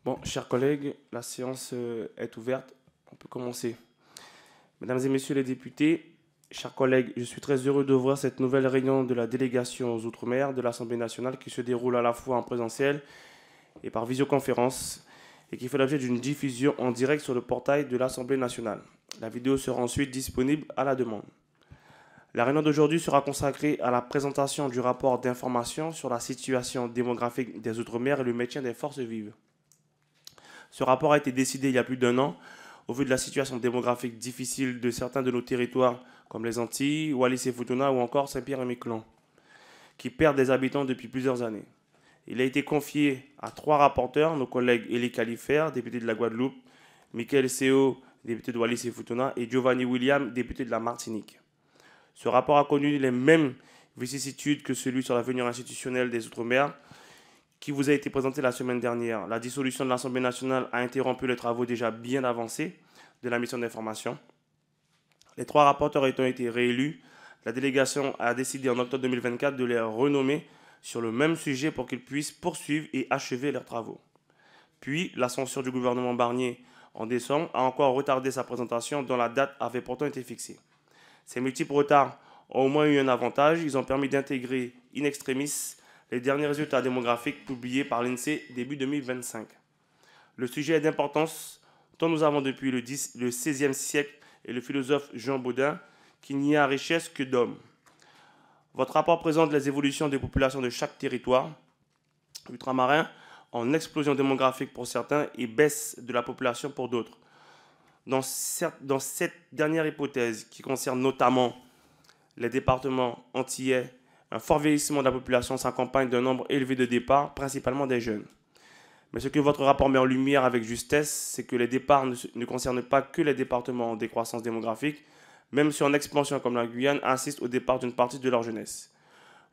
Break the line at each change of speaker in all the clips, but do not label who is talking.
Bon, chers collègues, la séance est ouverte. On peut commencer. Mesdames et messieurs les députés, chers collègues, je suis très heureux d'ouvrir cette nouvelle réunion de la délégation aux Outre-mer de l'Assemblée nationale qui se déroule à la fois en présentiel et par visioconférence et qui fait l'objet d'une diffusion en direct sur le portail de l'Assemblée nationale. La vidéo sera ensuite disponible à la demande. La réunion d'aujourd'hui sera consacrée à la présentation du rapport d'information sur la situation démographique des Outre-mer et le maintien des forces vives. Ce rapport a été décidé il y a plus d'un an au vu de la situation démographique difficile de certains de nos territoires, comme les Antilles, Wallis et Futuna ou encore Saint-Pierre-et-Miquelon, qui perdent des habitants depuis plusieurs années. Il a été confié à trois rapporteurs, nos collègues Elie Califère, député de la Guadeloupe, Michael Seo, député de Wallis et Futuna, et Giovanni William, député de la Martinique. Ce rapport a connu les mêmes vicissitudes que celui sur l'avenir institutionnel des Outre-mer, qui vous a été présenté la semaine dernière. La dissolution de l'Assemblée nationale a interrompu les travaux déjà bien avancés de la mission d'information. Les trois rapporteurs ayant été réélus, la délégation a décidé en octobre 2024 de les renommer sur le même sujet pour qu'ils puissent poursuivre et achever leurs travaux. Puis, la censure du gouvernement Barnier en décembre a encore retardé sa présentation dont la date avait pourtant été fixée. Ces multiples retards ont au moins eu un avantage, ils ont permis d'intégrer in extremis les derniers résultats démographiques publiés par l'INSEE début 2025. Le sujet est d'importance tant nous avons depuis le XVIe siècle et le philosophe Jean Baudin qu'il n'y a richesse que d'hommes. Votre rapport présente les évolutions des populations de chaque territoire ultramarin en explosion démographique pour certains et baisse de la population pour d'autres. Dans cette dernière hypothèse, qui concerne notamment les départements antillais, un fort vieillissement de la population s'accompagne d'un nombre élevé de départs, principalement des jeunes. Mais ce que votre rapport met en lumière avec justesse, c'est que les départs ne concernent pas que les départements en décroissance démographique, même si en expansion comme la Guyane assiste au départ d'une partie de leur jeunesse.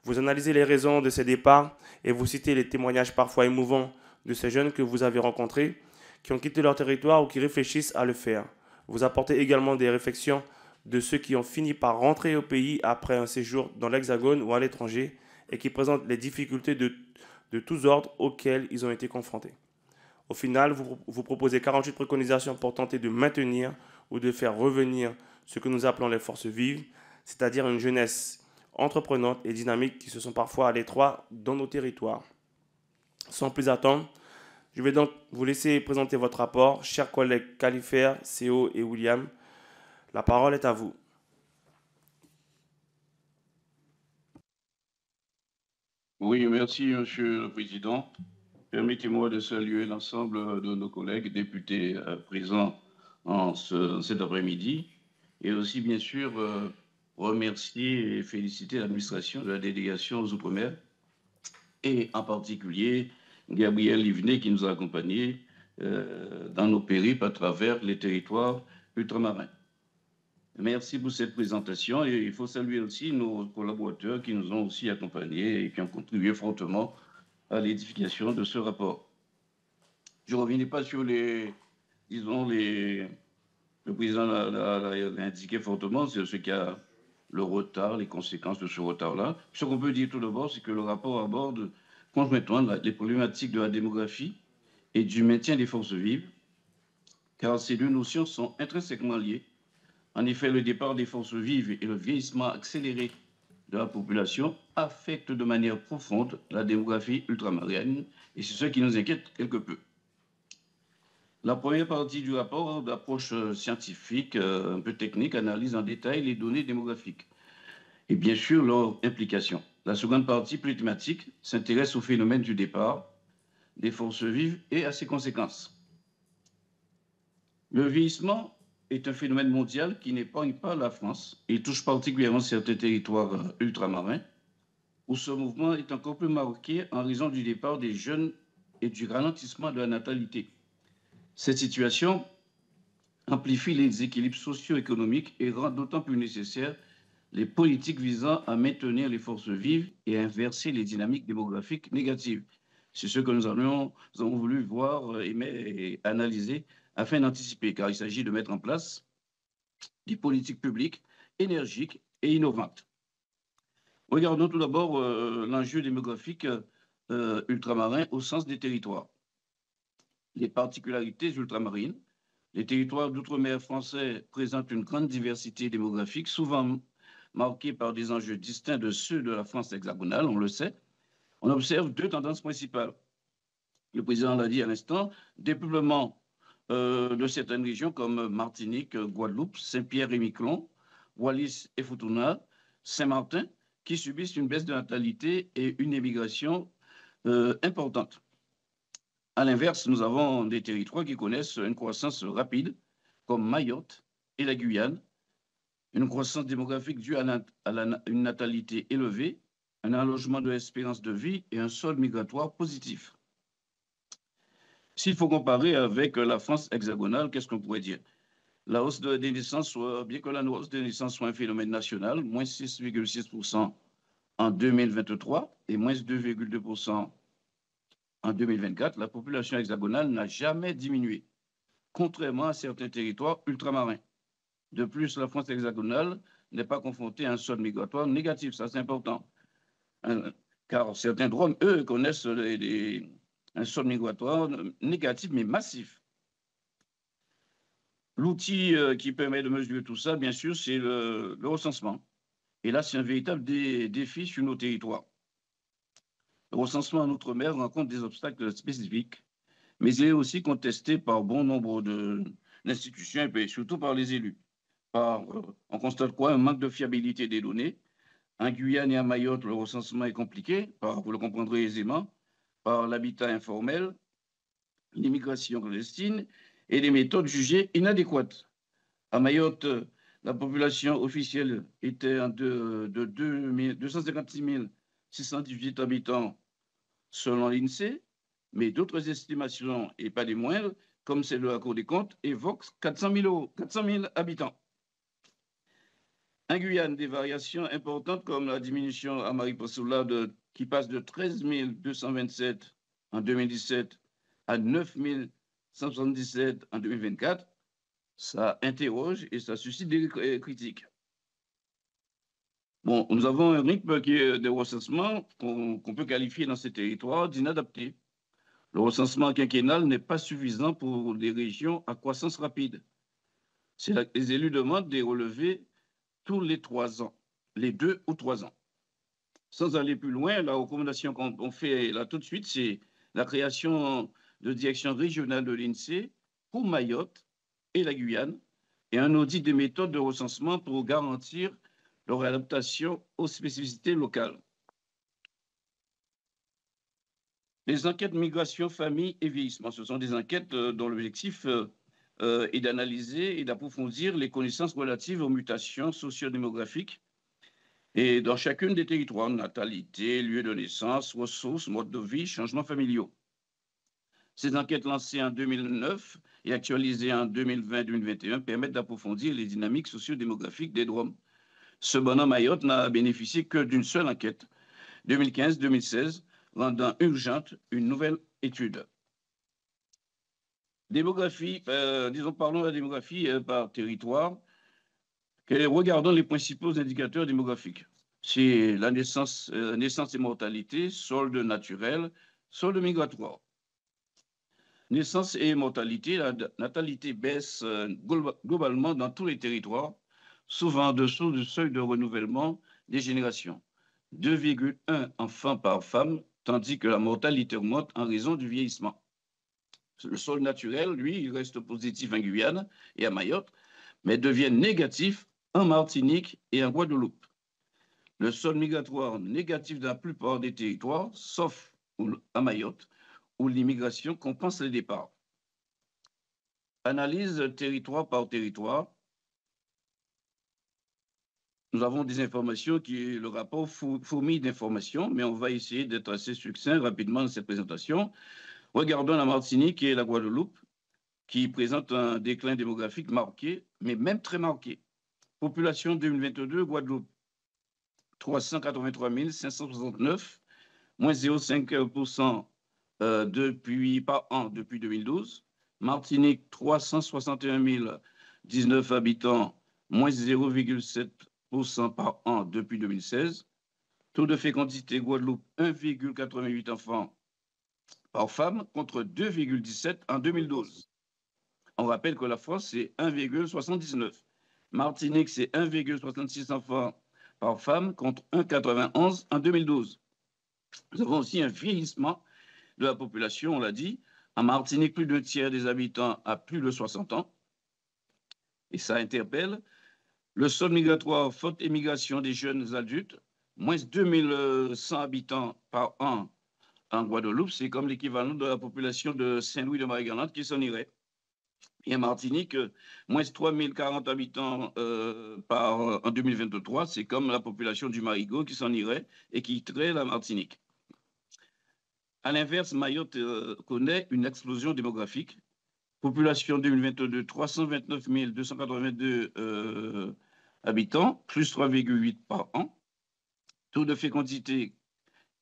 Vous analysez les raisons de ces départs et vous citez les témoignages parfois émouvants de ces jeunes que vous avez rencontrés, qui ont quitté leur territoire ou qui réfléchissent à le faire. Vous apportez également des réflexions de ceux qui ont fini par rentrer au pays après un séjour dans l'Hexagone ou à l'étranger et qui présentent les difficultés de tous ordres auxquelles ils ont été confrontés. Au final, vous proposez 48 préconisations pour tenter de maintenir ou de faire revenir ce que nous appelons les forces vives, c'est-à-dire une jeunesse entreprenante et dynamique qui se sont parfois à l'étroit dans nos territoires. Sans plus attendre, je vais donc vous laisser présenter votre rapport. Chers collègues Califère, Seo et William, la parole est à vous.
Oui, merci, Monsieur le Président. Permettez-moi de saluer l'ensemble de nos collègues députés présents cet après-midi et aussi, bien sûr, remercier et féliciter l'administration de la délégation aux Outre-mer et en particulier Gabriel Livnet qui nous a accompagnés dans nos périples à travers les territoires ultramarins. Merci pour cette présentation et il faut saluer aussi nos collaborateurs qui nous ont aussi accompagnés et qui ont contribué fortement à l'édification de ce rapport. Je ne reviendrai pas sur disons, le président l'a indiqué fortement, c'est ce qui a le retard, les conséquences de ce retard-là. Ce qu'on peut dire tout d'abord, c'est que le rapport aborde conjointement les problématiques de la démographie et du maintien des forces vives, car ces deux notions sont intrinsèquement liées. En effet, le départ des forces vives et le vieillissement accéléré de la population affectent de manière profonde la démographie ultramarine et c'est ce qui nous inquiète quelque peu. La première partie du rapport d'approche scientifique, un peu technique, analyse en détail les données démographiques et bien sûr leurs implications. La seconde partie, plus thématique, s'intéresse au phénomène du départ des forces vives et à ses conséquences. Le vieillissement est un phénomène mondial qui n'épargne pas la France. Il touche particulièrement certains territoires ultramarins, où ce mouvement est encore plus marqué en raison du départ des jeunes et du ralentissement de la natalité. Cette situation amplifie les déséquilibres socio-économiques et rend d'autant plus nécessaires les politiques visant à maintenir les forces vives et à inverser les dynamiques démographiques négatives. C'est ce que nous avons voulu voir et analyser afin d'anticiper, car il s'agit de mettre en place des politiques publiques énergiques et innovantes. Regardons tout d'abord l'enjeu démographique ultramarin au sens des territoires. les particularités ultramarines. Les territoires d'outre-mer français présentent une grande diversité démographique, souvent marquée par des enjeux distincts de ceux de la France hexagonale, on le sait. On observe deux tendances principales. Le président l'a dit à l'instant, dépeuplement de certaines régions comme Martinique, Guadeloupe, Saint-Pierre et Miquelon, Wallis et Futuna, Saint-Martin, qui subissent une baisse de natalité et une émigration importante. À l'inverse, nous avons des territoires qui connaissent une croissance rapide, comme Mayotte et la Guyane, une croissance démographique due à une natalité élevée, un allongement de l'espérance de vie et un solde migratoire positif. S'il faut comparer avec la France hexagonale, qu'est-ce qu'on pourrait dire? La hausse des naissances, bien que la hausse des naissances soit un phénomène national, moins 6,6% en 2023 et moins 2,2% en 2024, la population hexagonale n'a jamais diminué, contrairement à certains territoires ultramarins. De plus, la France hexagonale n'est pas confrontée à un solde migratoire négatif, ça c'est important, car certains DROM, eux, connaissent un solde migratoire négatif, mais massif. L'outil qui permet de mesurer tout ça, bien sûr, c'est le recensement. Et là, c'est un véritable défi sur nos territoires. Le recensement en Outre-mer rencontre des obstacles spécifiques, mais il est aussi contesté par bon nombre d'institutions et surtout par les élus. On constate quoi? Un manque de fiabilité des données. En Guyane et à Mayotte, le recensement est compliqué, vous le comprendrez aisément, par l'habitat informel, l'immigration clandestine et des méthodes jugées inadéquates. À Mayotte, la population officielle était de 256 618 habitants selon l'INSEE, mais d'autres estimations, et pas des moindres, comme celle de la Cour des comptes, évoquent 400 000 habitants. En Guyane, des variations importantes comme la diminution à Maripasoula qui passe de 13 227 en 2017 à 9 177 en 2024, ça interroge et ça suscite des critiques. Bon, nous avons un rythme de recensement qu'on peut qualifier dans ces territoires d'inadapté. Le recensement quinquennal n'est pas suffisant pour des régions à croissance rapide. Les élus demandent des relevés tous les 3 ans, les 2 ou 3 ans. Sans aller plus loin, la recommandation qu'on fait là tout de suite, c'est la création de directions régionales de l'INSEE pour Mayotte et la Guyane et un audit des méthodes de recensement pour garantir leur adaptation aux spécificités locales. Les enquêtes migration, famille et vieillissement, ce sont des enquêtes dont l'objectif est d'analyser et d'approfondir les connaissances relatives aux mutations socio-démographiques et dans chacune des territoires, natalité, lieu de naissance, ressources, mode de vie, changements familiaux. Ces enquêtes lancées en 2009 et actualisées en 2020-2021 permettent d'approfondir les dynamiques socio-démographiques des DROM. Cependant, Mayotte n'a bénéficié que d'une seule enquête, 2015-2016, rendant urgente une nouvelle étude. Démographie, parlons de la démographie par territoire. Regardons les principaux indicateurs démographiques. C'est la naissance et mortalité, solde naturel, solde migratoire. Naissance et mortalité, la natalité baisse globalement dans tous les territoires, souvent en dessous du seuil de renouvellement des générations. 2,1 enfants par femme, tandis que la mortalité augmente en raison du vieillissement. Le solde naturel, lui, il reste positif en Guyane et à Mayotte, mais devient négatif en Martinique et en Guadeloupe. Le solde migratoire négatif dans la plupart des territoires, sauf à Mayotte, où l'immigration compense les départs. Analyse territoire par territoire. Nous avons des informations le rapport fourmille d'informations, mais on va essayer d'être assez succinct rapidement dans cette présentation. Regardons la Martinique et la Guadeloupe, qui présentent un déclin démographique marqué, mais même très marqué. Population 2022, Guadeloupe, 383 569, moins 0,5% par an depuis 2012. Martinique, 361 019 habitants, moins 0,7% par an depuis 2016. Taux de fécondité, Guadeloupe, 1,88 enfants par femme contre 2,17 en 2012. On rappelle que la France, c'est 1,79. Martinique, c'est 1,66 enfants par femme contre 1,91 en 2012. Nous avons aussi un vieillissement de la population, on l'a dit. En Martinique, plus d'un tiers des habitants a plus de 60 ans. Et ça interpelle. Le sol migratoire, faute émigration des jeunes adultes, moins 2100 habitants par an en Guadeloupe, c'est comme l'équivalent de la population de Saint-Louis de Marie-Galante qui s'en irait. Et en Martinique, moins 3040 habitants en 2023, c'est comme la population du Marigot qui s'en irait et qui quitterait la Martinique. À l'inverse, Mayotte connaît une explosion démographique. Population 2022, 329 282 habitants, plus 3,8 par an. Taux de fécondité,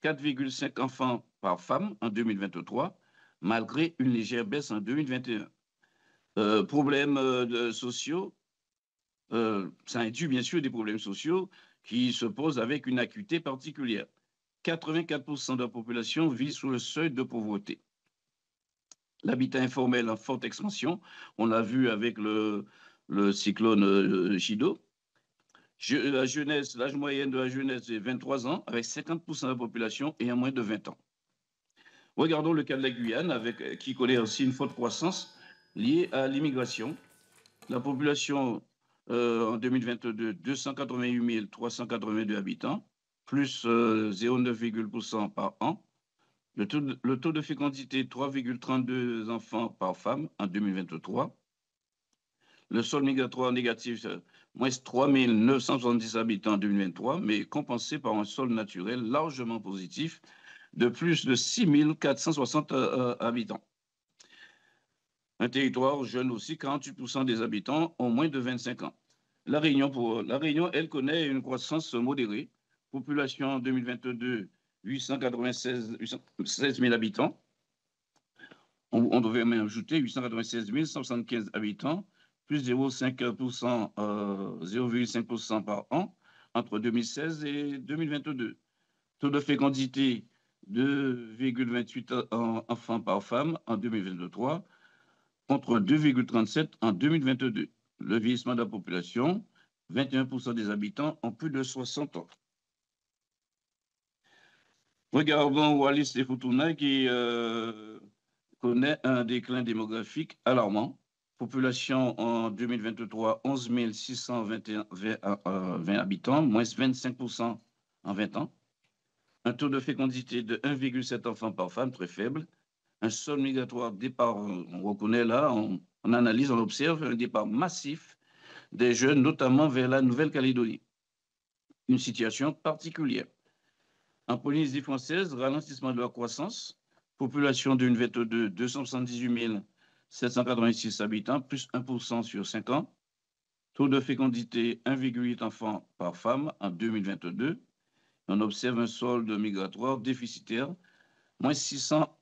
4,5 enfants par femme en 2023, malgré une légère baisse en 2021. Problèmes sociaux, ça induit bien sûr des problèmes sociaux qui se posent avec une acuité particulière. 84% de la population vit sous le seuil de pauvreté. L'habitat informel en forte expansion, on l'a vu avec le cyclone Chido. L'âge moyen de la jeunesse est 23 ans, avec 50% de la population ayant moins de 20 ans. Regardons le cas de la Guyane, qui connaît aussi une forte croissance liée à l'immigration. La population en 2022, 288 382 habitants, plus 0,9% par an. Le taux de fécondité, 3,32 enfants par femme en 2023. Le sol migratoire négatif, moins 3 970 habitants en 2023, mais compensé par un sol naturel largement positif de plus de 6 460 habitants. Un territoire jeune aussi, 48% des habitants ont moins de 25 ans. La Réunion, elle connaît une croissance modérée. Population en 2022, 896 000 habitants. On devait même ajouter 896 175 habitants, plus 0,5% par an entre 2016 et 2022. Taux de fécondité, 2,28 enfants par femme en 2023, contre 2,37 en 2022. Le vieillissement de la population, 21% des habitants ont plus de 60 ans. Regardons Wallis et Futuna qui connaît un déclin démographique alarmant. Population en 2023, 11 620 habitants, moins 25% en 20 ans. Un taux de fécondité de 1,7 enfants par femme, très faible. Un sol migratoire départ, on reconnaît là, on analyse, on observe un départ massif des jeunes, notamment vers la Nouvelle-Calédonie. Une situation particulière. En Polynésie française, ralentissement de la croissance. Population 2022, 278 786 habitants, plus 1% sur 5 ans. Taux de fécondité, 1,8 enfants par femme en 2022. On observe un solde migratoire déficitaire, moins 600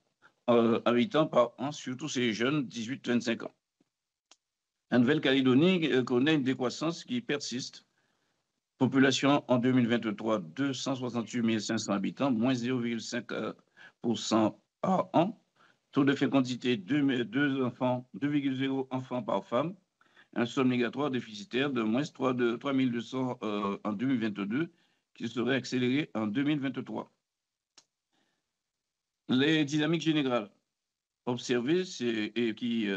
habitants par an, surtout ces jeunes 18-25 ans. La Nouvelle-Calédonie connaît une décroissance qui persiste. Population en 2023, 268 500 habitants, moins 0,5% par an. Taux de fécondité, 2,0 enfants par femme. Un solde migratoire déficitaire de moins 3 200 en 2022, qui serait accéléré en 2023. Les dynamiques générales observées et qui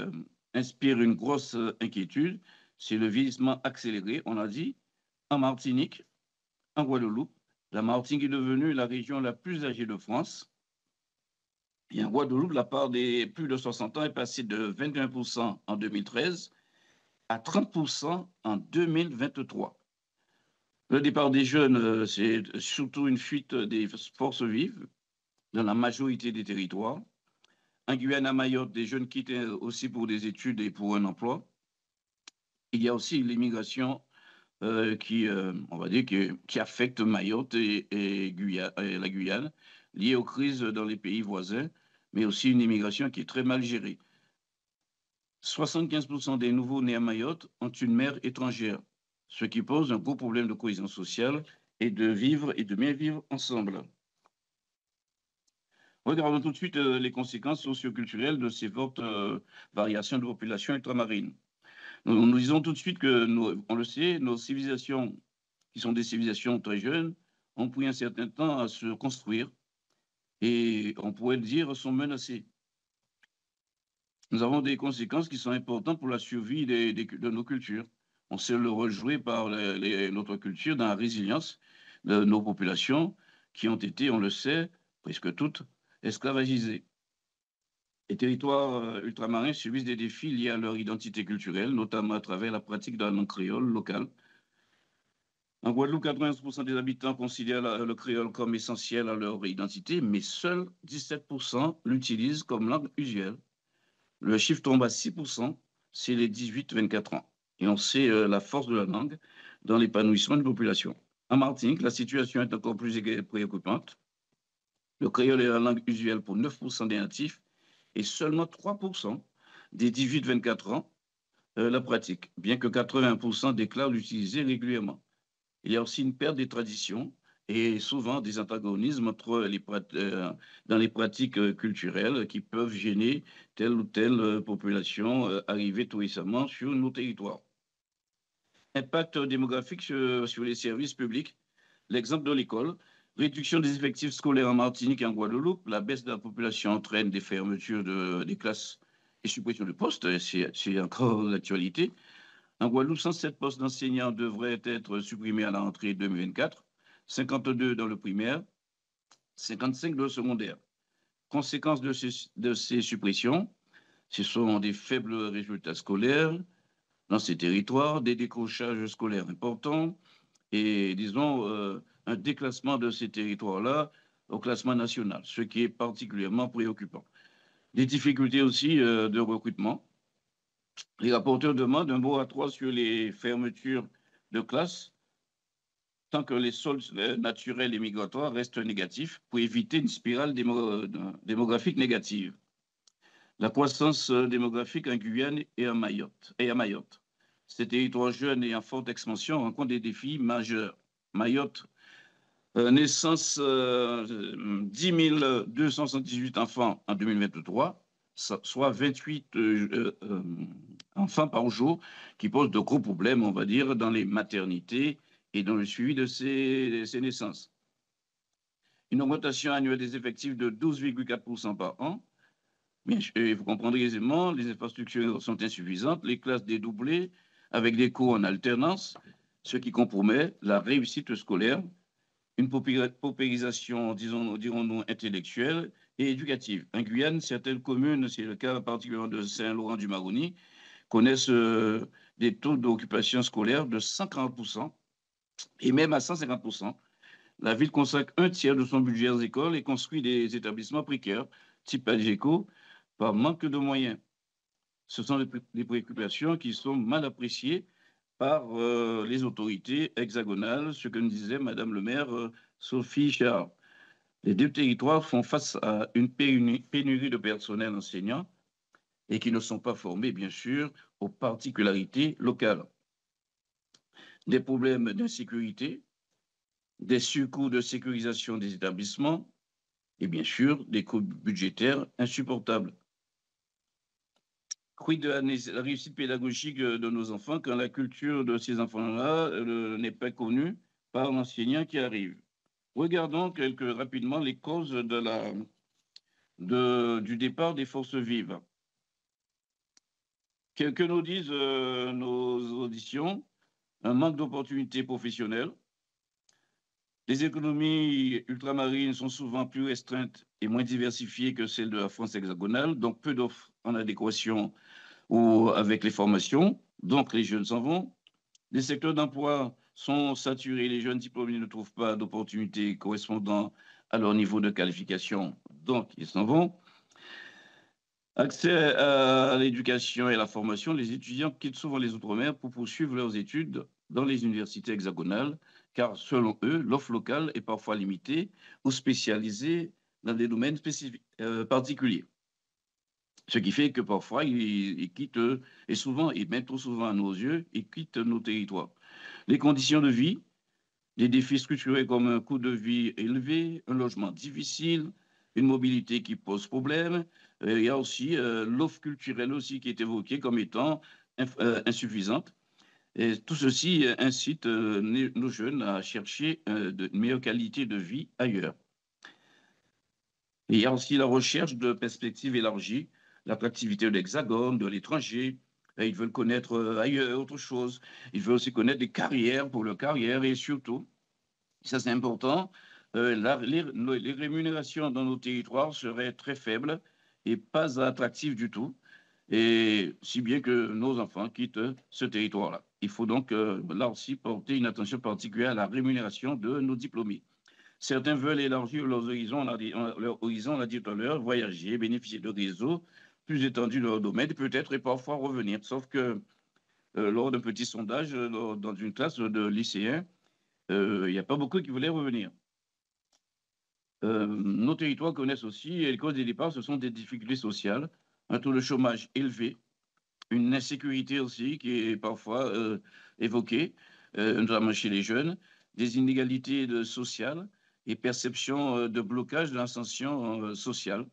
inspirent une grosse inquiétude, c'est le vieillissement accéléré, on a dit, en Martinique, en Guadeloupe. La Martinique est devenue la région la plus âgée de France. Et en Guadeloupe, la part des plus de 60 ans est passée de 21% en 2013 à 30% en 2023. Le départ des jeunes, c'est surtout une fuite des forces vives dans la majorité des territoires. En Guyane, à Mayotte, des jeunes quittent aussi pour des études et pour un emploi. Il y a aussi l'immigration on va dire, qui affecte Mayotte et la Guyane, liée aux crises dans les pays voisins, mais aussi une immigration qui est très mal gérée. 75% des nouveaux nés à Mayotte ont une mère étrangère, ce qui pose un gros problème de cohésion sociale et de bien vivre ensemble. Regardons tout de suite les conséquences socioculturelles de ces fortes variations de population ultramarine. Nous disons tout de suite que, on le sait, nos civilisations, qui sont des civilisations très jeunes, ont pris un certain temps à se construire et, on pourrait le dire, sont menacées. Nous avons des conséquences qui sont importantes pour la survie de nos cultures. On sait le rôle joué par notre culture dans la résilience de nos populations qui ont été, on le sait, presque toutes esclavagisées. Les territoires ultramarins subissent des défis liés à leur identité culturelle, notamment à travers la pratique de la langue créole locale. En Guadeloupe, 91% des habitants considèrent le créole comme essentiel à leur identité, mais seuls 17% l'utilisent comme langue usuelle. Le chiffre tombe à 6%, c'est les 18-24 ans. Et on sait la force de la langue dans l'épanouissement de la population. En Martinique, la situation est encore plus préoccupante. Le créole est la langue usuelle pour 9% des natifs et seulement 3% des 18-24 ans la pratiquent, bien que 80% déclarent l'utiliser régulièrement. Il y a aussi une perte des traditions et souvent des antagonismes dans les pratiques culturelles qui peuvent gêner telle ou telle population arrivée tout récemment sur nos territoires. Impact démographique sur les services publics. L'exemple de l'école, réduction des effectifs scolaires en Martinique et en Guadeloupe, la baisse de la population entraîne des fermetures des classes et suppression de postes, c'est encore l'actualité. En Guadeloupe, 107 postes d'enseignants devraient être supprimés à la rentrée 2024, 52 dans le primaire, 55 dans le secondaire. Conséquence de ces suppressions, ce sont des faibles résultats scolaires dans ces territoires, des décrochages scolaires importants et, disons, un déclassement de ces territoires-là au classement national, ce qui est particulièrement préoccupant. Des difficultés aussi de recrutement. Les rapporteurs demandent un moratoire sur les fermetures de classes tant que les soldes naturels et migratoires restent négatifs pour éviter une spirale démographique négative. La croissance démographique en Guyane et à Mayotte. Ces territoires jeunes et en forte expansion rencontrent des défis majeurs. Mayotte, naissance 10 278 enfants en 2023, soit 28 enfants par jour, qui posent de gros problèmes, on va dire, dans les maternités et dans le suivi de ces naissances. Une augmentation annuelle des effectifs de 12,4% par an. Mais vous comprendrez aisément, les infrastructures sont insuffisantes, les classes dédoublées avec des cours en alternance, ce qui compromet la réussite scolaire, une paupérisation, dirons-nous, intellectuelle et éducative. En Guyane, certaines communes, c'est le cas particulièrement de Saint-Laurent-du-Maroni, connaissent des taux d'occupation scolaire de 140% et même à 150%. La ville consacre un tiers de son budget aux écoles et construit des établissements précaires, type Algeco, par manque de moyens. Ce sont des préoccupations qui sont mal appréciées par les autorités hexagonales, ce que nous disait Madame le maire Sophie Charles. Les deux territoires font face à une pénurie de personnel enseignant et qui ne sont pas formés, bien sûr, aux particularités locales. Des problèmes d'insécurité, des surcoûts de sécurisation des établissements et bien sûr des coûts budgétaires insupportables. Quid de la réussite pédagogique de nos enfants quand la culture de ces enfants-là n'est pas connue par l'enseignant qui arrive? Regardons rapidement les causes du départ des forces vives. Que nous disent nos auditions? Un manque d'opportunités professionnelles. Les économies ultramarines sont souvent plus restreintes et moins diversifiées que celles de la France hexagonale, donc peu d'offres en adéquation avec les formations, donc les jeunes s'en vont. Les secteurs d'emploi sont saturés, les jeunes diplômés ne trouvent pas d'opportunités correspondant à leur niveau de qualification, donc ils s'en vont. Accès à l'éducation et à la formation, les étudiants quittent souvent les Outre-mer pour poursuivre leurs études dans les universités hexagonales, car selon eux, l'offre locale est parfois limitée ou spécialisée dans des domaines particuliers. Ce qui fait que parfois, ils quittent, et souvent, et même trop souvent à nos yeux, ils quittent nos territoires. Les conditions de vie, des défis structurés comme un coût de vie élevé, un logement difficile, une mobilité qui pose problème. Il y a aussi l'offre culturelle aussi qui est évoquée comme étant insuffisante. Et tout ceci incite nos jeunes à chercher de meilleure qualité de vie ailleurs. Et il y a aussi la recherche de perspectives élargies, l'attractivité de l'Hexagone, de l'étranger. Ils veulent connaître ailleurs autre chose. Ils veulent aussi connaître des carrières pour leur carrière et surtout, ça c'est important, les rémunérations dans nos territoires seraient très faibles et pas attractives du tout, et si bien que nos enfants quittent ce territoire-là. Il faut donc là aussi porter une attention particulière à la rémunération de nos diplômés. Certains veulent élargir leurs horizons, on l'a dit tout à l'heure, voyager, bénéficier de réseaux plus étendus dans leur domaine, peut-être et parfois revenir. Sauf que lors d'un petit sondage dans une classe de lycéens, il n'y a pas beaucoup qui voulaient revenir. Nos territoires connaissent aussi, et les causes des départs, ce sont des difficultés sociales, un taux de chômage élevé, une insécurité aussi qui est parfois évoquée, notamment chez les jeunes, des inégalités sociales et perception de blocage de l'ascension sociale.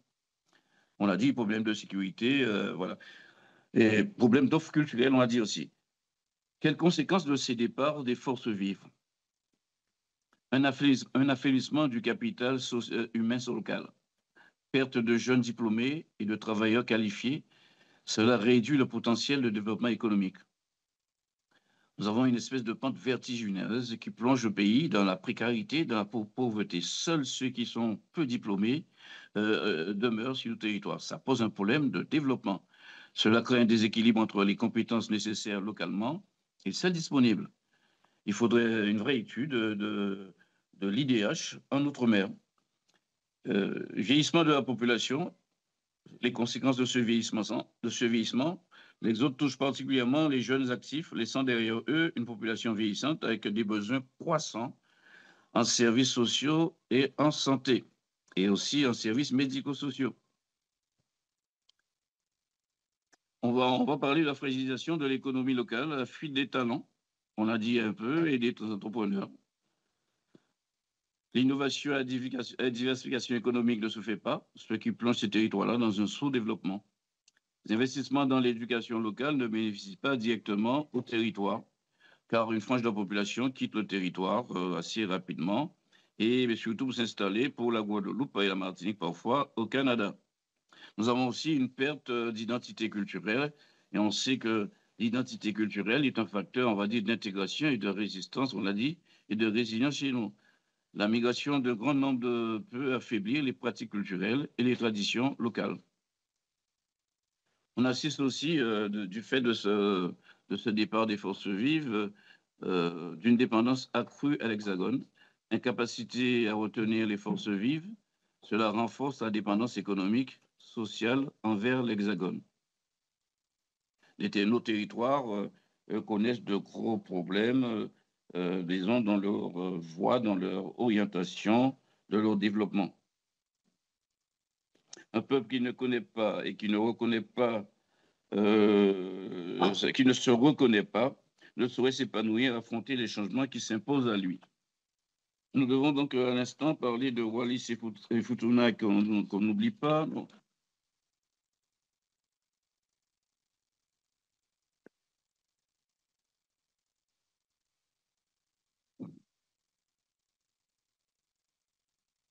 On l'a dit, problème de sécurité, voilà. Et problème d'offre culturelle, on l'a dit aussi. Quelles conséquences de ces départs des forces vives? Un affaiblissement du capital humain local, perte de jeunes diplômés et de travailleurs qualifiés, cela réduit le potentiel de développement économique. Nous avons une espèce de pente vertigineuse qui plonge le pays dans la précarité, dans la pauvreté. Seuls ceux qui sont peu diplômés demeurent sur le territoire. Ça pose un problème de développement. Cela crée un déséquilibre entre les compétences nécessaires localement et celles disponibles. Il faudrait une vraie étude de l'IDH en Outre-mer. Vieillissement de la population, les conséquences de ce vieillissement, les autres touchent particulièrement les jeunes actifs, laissant derrière eux une population vieillissante avec des besoins croissants en services sociaux et en santé, et aussi en services médico-sociaux. On va parler de la fragilisation de l'économie locale, la fuite des talents, on l'a dit un peu, et des entrepreneurs. L'innovation et la diversification économique ne se fait pas, ce qui plonge ces territoires-là dans un sous-développement. Les investissements dans l'éducation locale ne bénéficient pas directement au territoire, car une frange de la population quitte le territoire assez rapidement et surtout pour s'installer pour la Guadeloupe et la Martinique parfois au Canada. Nous avons aussi une perte d'identité culturelle et on sait que l'identité culturelle est un facteur, on va dire, d'intégration et de résistance, on l'a dit, et de résilience chez nous. La migration d'un grand nombre peut affaiblir les pratiques culturelles et les traditions locales. On assiste aussi, du fait de ce départ des forces vives, d'une dépendance accrue à l'Hexagone, incapacité à retenir les forces vives, cela renforce la dépendance économique, sociale envers l'Hexagone. Nos territoires connaissent de gros problèmes, disons, dans leur voie, dans leur orientation, de leur développement. Un peuple qui ne connaît pas et qui ne reconnaît pas, qui ne se reconnaît pas, ne saurait s'épanouir, affronter les changements qui s'imposent à lui. Nous devons donc à l'instant parler de Wallis et Futuna qu'on n'oublie pas. Bon.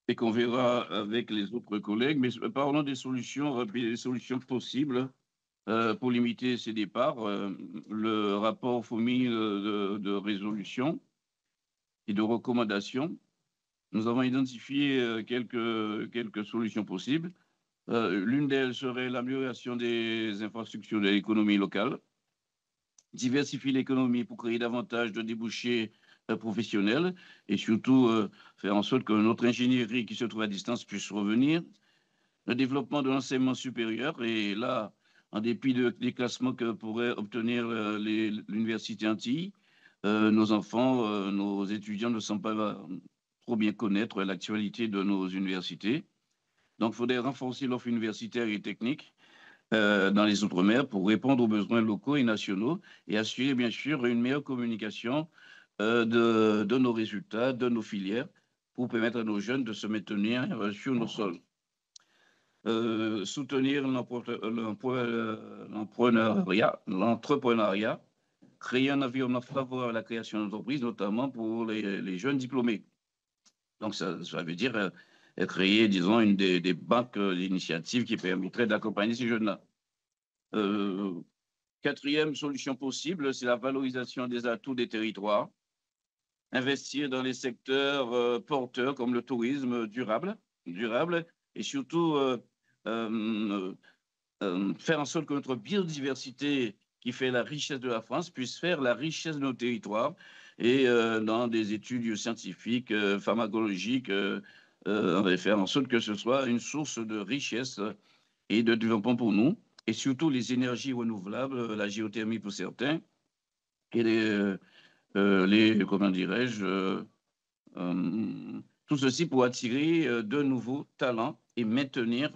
Et qu'on verra avec les autres collègues, mais parlons des solutions rapides, des solutions possibles pour limiter ces départs. Le rapport fourmi de résolution et de recommandations. Nous avons identifié quelques solutions possibles. L'une d'elles serait l'amélioration des infrastructures de l'économie locale, diversifier l'économie pour créer davantage de débouchés professionnels et surtout faire en sorte que notre ingénierie qui se trouve à distance puisse revenir. Le développement de l'enseignement supérieur, et là, en dépit des classements que pourrait obtenir l'Université Antilles, nos enfants, nos étudiants ne semblent pas trop bien connaître l'actualité de nos universités. Donc, il faudrait renforcer l'offre universitaire et technique dans les Outre-mer pour répondre aux besoins locaux et nationaux et assurer, bien sûr, une meilleure communication de nos résultats, de nos filières, pour permettre à nos jeunes de se maintenir sur nos sols. soutenir l'entrepreneuriat, créer un environnement favorable à la création d'entreprises, notamment pour les jeunes diplômés. Donc, ça veut dire créer, disons, une des banques d'initiatives qui permettrait d'accompagner ces jeunes-là. Quatrième solution possible, c'est la valorisation des atouts des territoires. Investir dans les secteurs porteurs comme le tourisme durable et surtout faire en sorte que notre biodiversité qui fait la richesse de la France puisse faire la richesse de nos territoires et dans des études scientifiques, pharmacologiques, on va faire en sorte que ce soit une source de richesse et de développement pour nous, et surtout les énergies renouvelables, la géothermie pour certains, et comment dirais-je, tout ceci pour attirer de nouveaux talents et maintenir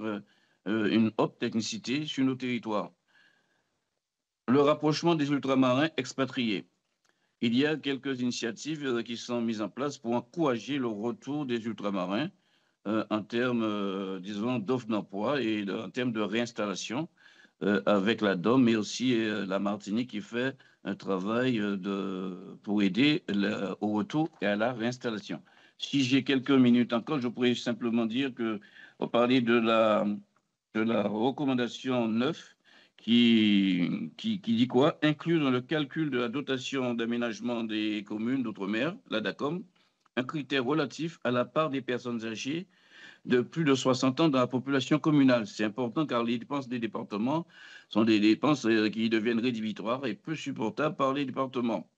une haute technicité sur nos territoires. Le rapprochement des ultramarins expatriés. Il y a quelques initiatives qui sont mises en place pour encourager le retour des ultramarins en termes, disons, d'offres d'emploi et en termes de réinstallation avec la DOM, mais aussi la Martinique qui fait un travail pour aider au retour et à la réinstallation. Si j'ai quelques minutes encore, je pourrais simplement dire que, on parlait de la recommandation 9 qui dit quoi? Inclure dans le calcul de la dotation d'aménagement des communes d'outre-mer, la DACOM, un critère relatif à la part des personnes âgées de plus de 60 ans dans la population communale. C'est important car les dépenses des départements sont des dépenses qui deviennent rédhibitoires et peu supportables par les départements.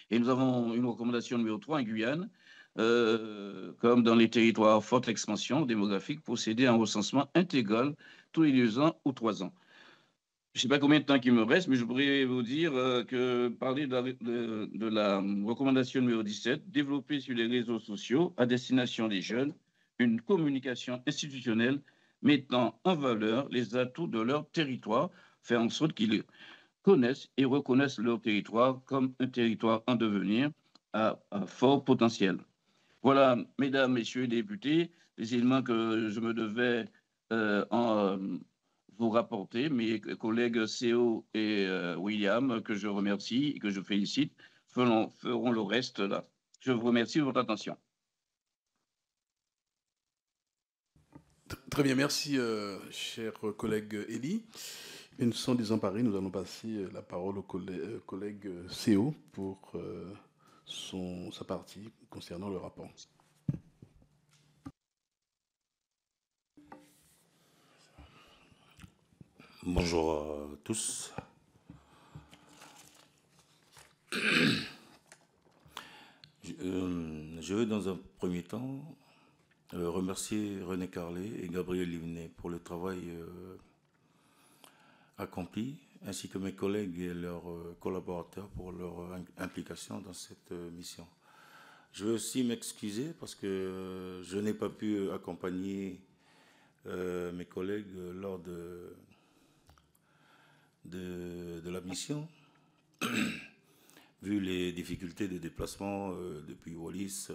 Et nous avons une recommandation numéro 3 en Guyane, comme dans les territoires à forte expansion démographique, procéder à un recensement intégral tous les 2 ans ou 3 ans. Je ne sais pas combien de temps il me reste, mais je pourrais vous dire que parler de la recommandation numéro 17, développer sur les réseaux sociaux à destination des jeunes une communication institutionnelle mettant en valeur les atouts de leur territoire, faire en sorte qu'ils connaissent et reconnaissent leur territoire comme un territoire en devenir à fort potentiel. Voilà, mesdames, messieurs les députés, les éléments que je me devais vous rapporter. Mes collègues CO et William, que je remercie et que je félicite, feront le reste là. Je vous remercie de votre attention.
Très bien, merci, cher collègue Elie. Et nous sommes désemparés, nous allons passer la parole au collègue CO pour sa partie concernant le rapport.
Bonjour à tous. Je veux dans un premier temps remercier René Carlet et Gabriel Livnet pour le travail accompli, ainsi que mes collègues et leurs collaborateurs pour leur implication dans cette mission. Je veux aussi m'excuser parce que je n'ai pas pu accompagner mes collègues lors de la mission, vu les difficultés de déplacement depuis Wallis,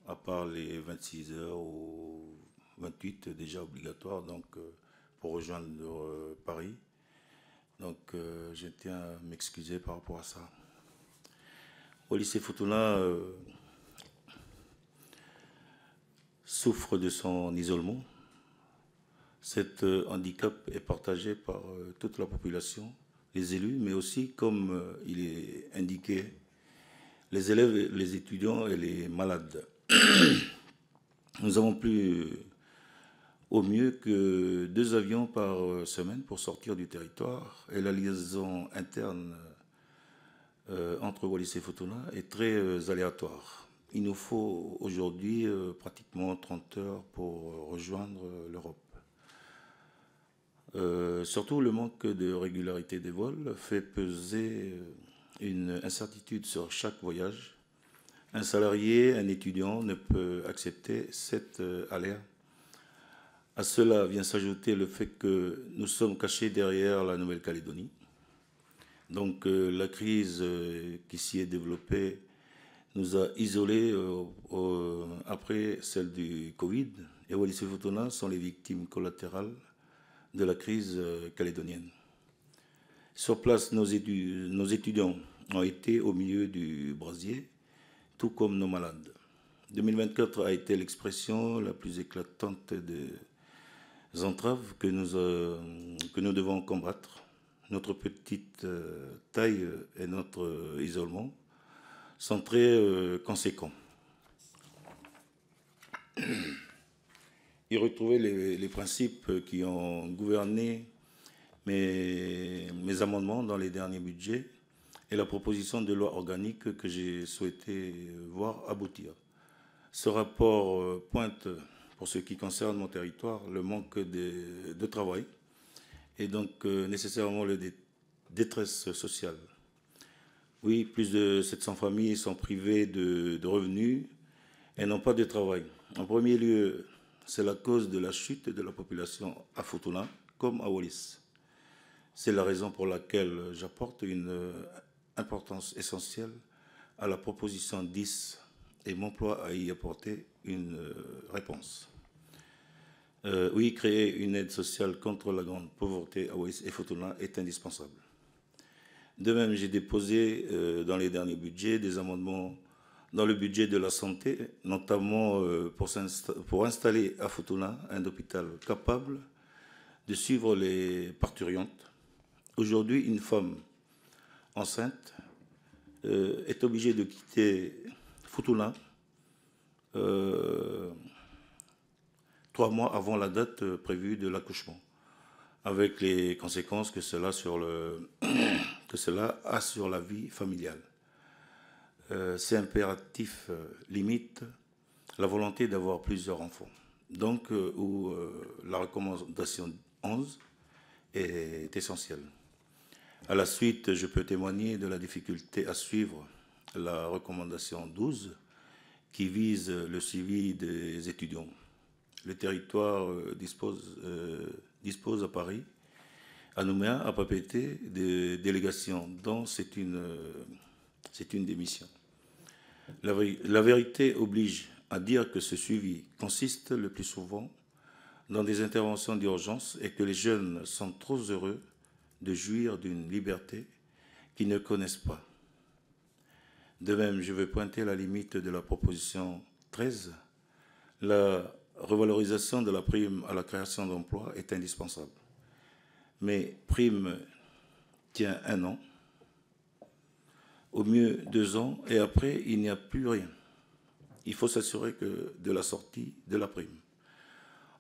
à part les 26 heures ou 28 déjà obligatoires donc, pour rejoindre Paris. Donc je tiens à m'excuser par rapport à ça. Wallis et Futuna souffre de son isolement. Cet handicap est partagé par toute la population, les élus, mais aussi, comme il est indiqué, les élèves, les étudiants et les malades. Nous avons plus au mieux que 2 avions par semaine pour sortir du territoire, et la liaison interne entre Wallis et Futuna est très aléatoire. Il nous faut aujourd'hui pratiquement 30 heures pour rejoindre l'Europe. Surtout, le manque de régularité des vols fait peser une incertitude sur chaque voyage. Un salarié, un étudiant ne peut accepter cet aléa. À cela vient s'ajouter le fait que nous sommes cachés derrière la Nouvelle-Calédonie. Donc la crise qui s'y est développée nous a isolés après celle du Covid. Et Wallis et Futuna sont les victimes collatérales de la crise calédonienne. Sur place, nos étudiants ont été au milieu du brasier, tout comme nos malades. 2024 a été l'expression la plus éclatante des entraves que nous devons combattre. Notre petite taille et notre isolement sont très conséquents. Y retrouver les principes qui ont gouverné mes amendements dans les derniers budgets et la proposition de loi organique que j'ai souhaité voir aboutir. Ce rapport pointe, pour ce qui concerne mon territoire, le manque de travail et donc nécessairement la détresse sociale. Oui, plus de 700 familles sont privées de revenus et n'ont pas de travail. En premier lieu, c'est la cause de la chute de la population à Futuna comme à Wallis. C'est la raison pour laquelle j'apporte une importance essentielle à la proposition 10 et m'emploie à y apporter une réponse. Oui, créer une aide sociale contre la grande pauvreté à Wallis et Futuna est indispensable. De même, j'ai déposé dans les derniers budgets des amendements dans le budget de la santé, notamment pour installer à Futuna un hôpital capable de suivre les parturiantes. Aujourd'hui, une femme enceinte est obligée de quitter Futuna 3 mois avant la date prévue de l'accouchement, avec les conséquences que cela a sur la vie familiale. Ces impératifs limitent la volonté d'avoir plusieurs enfants. Donc, la recommandation 11 est essentielle. À la suite, je peux témoigner de la difficulté à suivre la recommandation 12 qui vise le suivi des étudiants. Le territoire dispose à Paris, à Nouméa, à Papeete, de délégations dont c'est une des missions. La vérité oblige à dire que ce suivi consiste le plus souvent dans des interventions d'urgence et que les jeunes sont trop heureux de jouir d'une liberté qu'ils ne connaissent pas. De même, je veux pointer la limite de la proposition 13. La revalorisation de la prime à la création d'emplois est indispensable. Mais prime tient 1 an, au mieux 2 ans, et après, il n'y a plus rien. Il faut s'assurer de la sortie de la prime.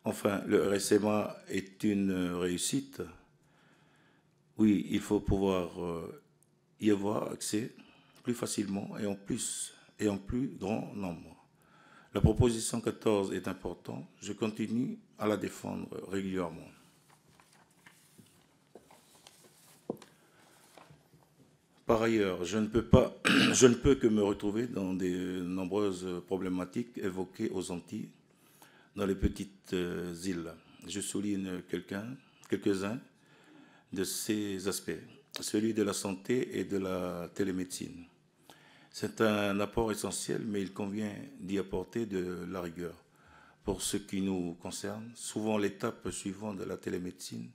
Enfin, le RSMA est une réussite. Oui, il faut pouvoir y avoir accès plus facilement et en plus grand nombre. La proposition 14 est importante. Je continue à la défendre régulièrement. Par ailleurs, je ne peux que me retrouver dans des nombreuses problématiques évoquées aux Antilles, dans les petites îles. Je souligne quelques-uns de ces aspects, celui de la santé et de la télémédecine. C'est un apport essentiel, mais il convient d'y apporter de la rigueur. Pour ce qui nous concerne, souvent l'étape suivante de la télémédecine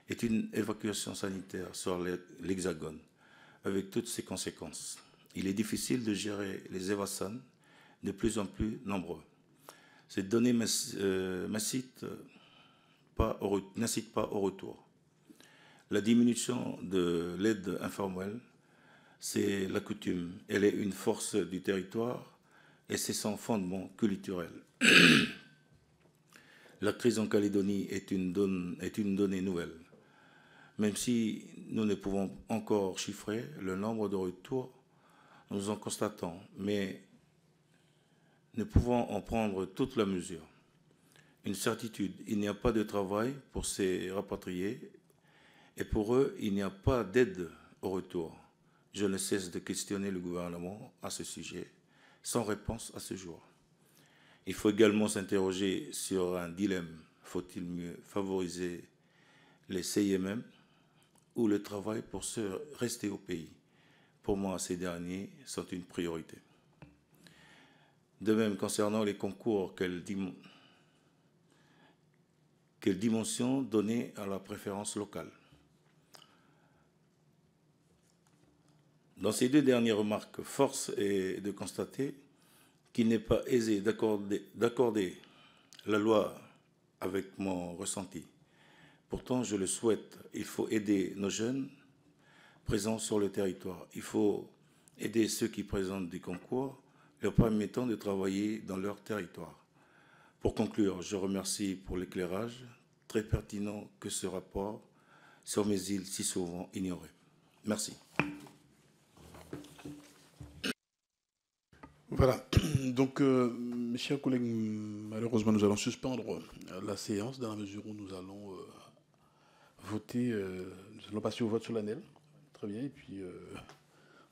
est une évacuation sanitaire sur l'Hexagone, avec toutes ses conséquences. Il est difficile de gérer les évasans de plus en plus nombreux. Ces données n'incitent pas au retour. La diminution de l'aide informelle, c'est la coutume. Elle est une force du territoire et c'est son fondement culturel. La crise en Calédonie est une donnée nouvelle. Même si nous ne pouvons encore chiffrer le nombre de retours, nous en constatons, mais nous pouvons en prendre toute la mesure. Une certitude, il n'y a pas de travail pour ces rapatriés et pour eux, il n'y a pas d'aide au retour. Je ne cesse de questionner le gouvernement à ce sujet, sans réponse à ce jour. Il faut également s'interroger sur un dilemme. Faut-il mieux favoriser les CIMM ou le travail pour rester au pays? Pour moi, ces derniers sont une priorité. De même, concernant les concours, quelle dimension donner à la préférence locale? Dans ces deux dernières remarques, force est de constater qu'il n'est pas aisé d'accorder la loi avec mon ressenti. Pourtant, je le souhaite. Il faut aider nos jeunes présents sur le territoire. Il faut aider ceux qui présentent des concours, leur permettant de travailler dans leur territoire. Pour conclure, je remercie pour l'éclairage très pertinent que ce rapport sur mes îles si souvent ignorées. Merci.
Voilà. Donc, mes chers collègues, malheureusement, nous allons suspendre la séance dans la mesure où nous allons voter, nous allons passer au vote solennel. Très bien. Et puis,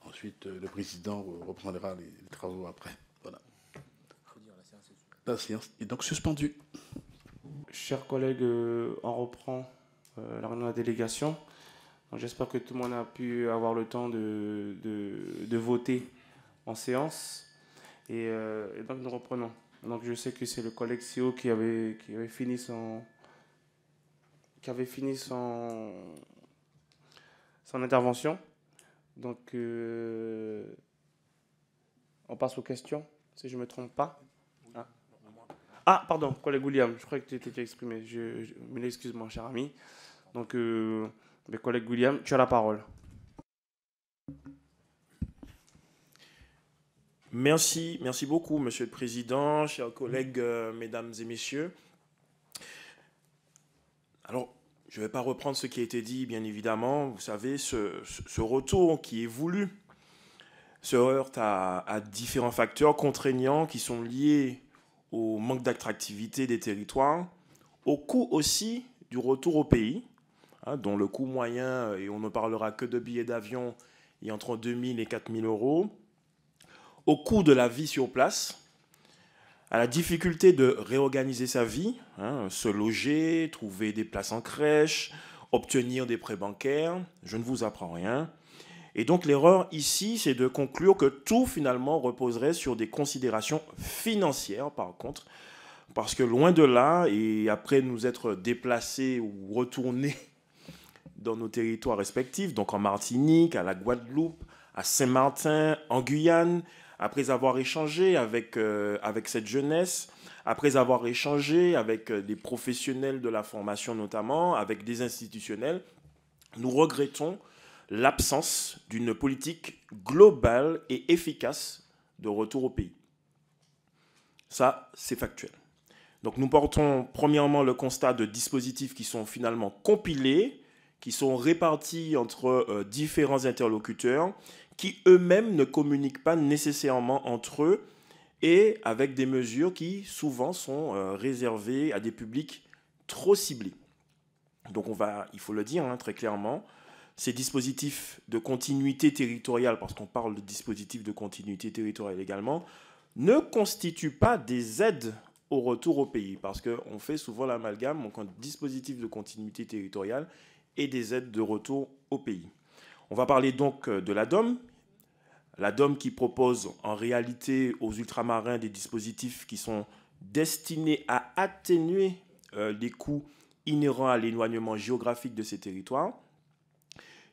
ensuite, le président reprendra les travaux après. Voilà. La séance est donc suspendue.
Chers collègues, on reprend la réunion de la délégation. J'espère que tout le monde a pu avoir le temps de voter en séance. Et donc nous reprenons. Donc je sais que c'est le collègue CEO qui avait fini son intervention. Donc on passe aux questions, si je ne me trompe pas. Ah, pardon, collègue William, je crois que tu étais déjà exprimé. Mais excuse-moi, cher ami. Donc, collègue William, tu as la parole.
Merci beaucoup, Monsieur le Président, chers collègues, mesdames et messieurs. Alors, je ne vais pas reprendre ce qui a été dit, bien évidemment. Vous savez, ce retour qui est voulu se heurte à différents facteurs contraignants qui sont liés au manque d'attractivité des territoires, au coût aussi du retour au pays, dont le coût moyen, et on ne parlera que de billets d'avion, est entre 2 000 et 4 000 euros, au coût de la vie sur place, à la difficulté de réorganiser sa vie, se loger, trouver des places en crèche, obtenir des prêts bancaires, je ne vous apprends rien. Et donc l'erreur ici, c'est de conclure que tout finalement reposerait sur des considérations financières par contre, parce que loin de là, et après nous être déplacés ou retournés dans nos territoires respectifs, donc en Martinique, à la Guadeloupe, à Saint-Martin, en Guyane, après avoir échangé avec cette jeunesse, après avoir échangé avec des professionnels de la formation notamment, avec des institutionnels, nous regrettons l'absence d'une politique globale et efficace de retour au pays. Ça, c'est factuel. Donc nous portons premièrement le constat de dispositifs qui sont finalement compilés, qui sont répartis entre différents interlocuteurs, qui eux-mêmes ne communiquent pas nécessairement entre eux et avec des mesures qui souvent sont réservées à des publics trop ciblés. Donc il faut le dire très clairement, ces dispositifs de continuité territoriale, parce qu'on parle de dispositifs de continuité territoriale également, ne constituent pas des aides au retour au pays, parce qu'on fait souvent l'amalgame entre dispositifs de continuité territoriale et des aides de retour au pays. On va parler donc de l'ADOM qui propose en réalité aux ultramarins des dispositifs qui sont destinés à atténuer les coûts inhérents à l'éloignement géographique de ces territoires.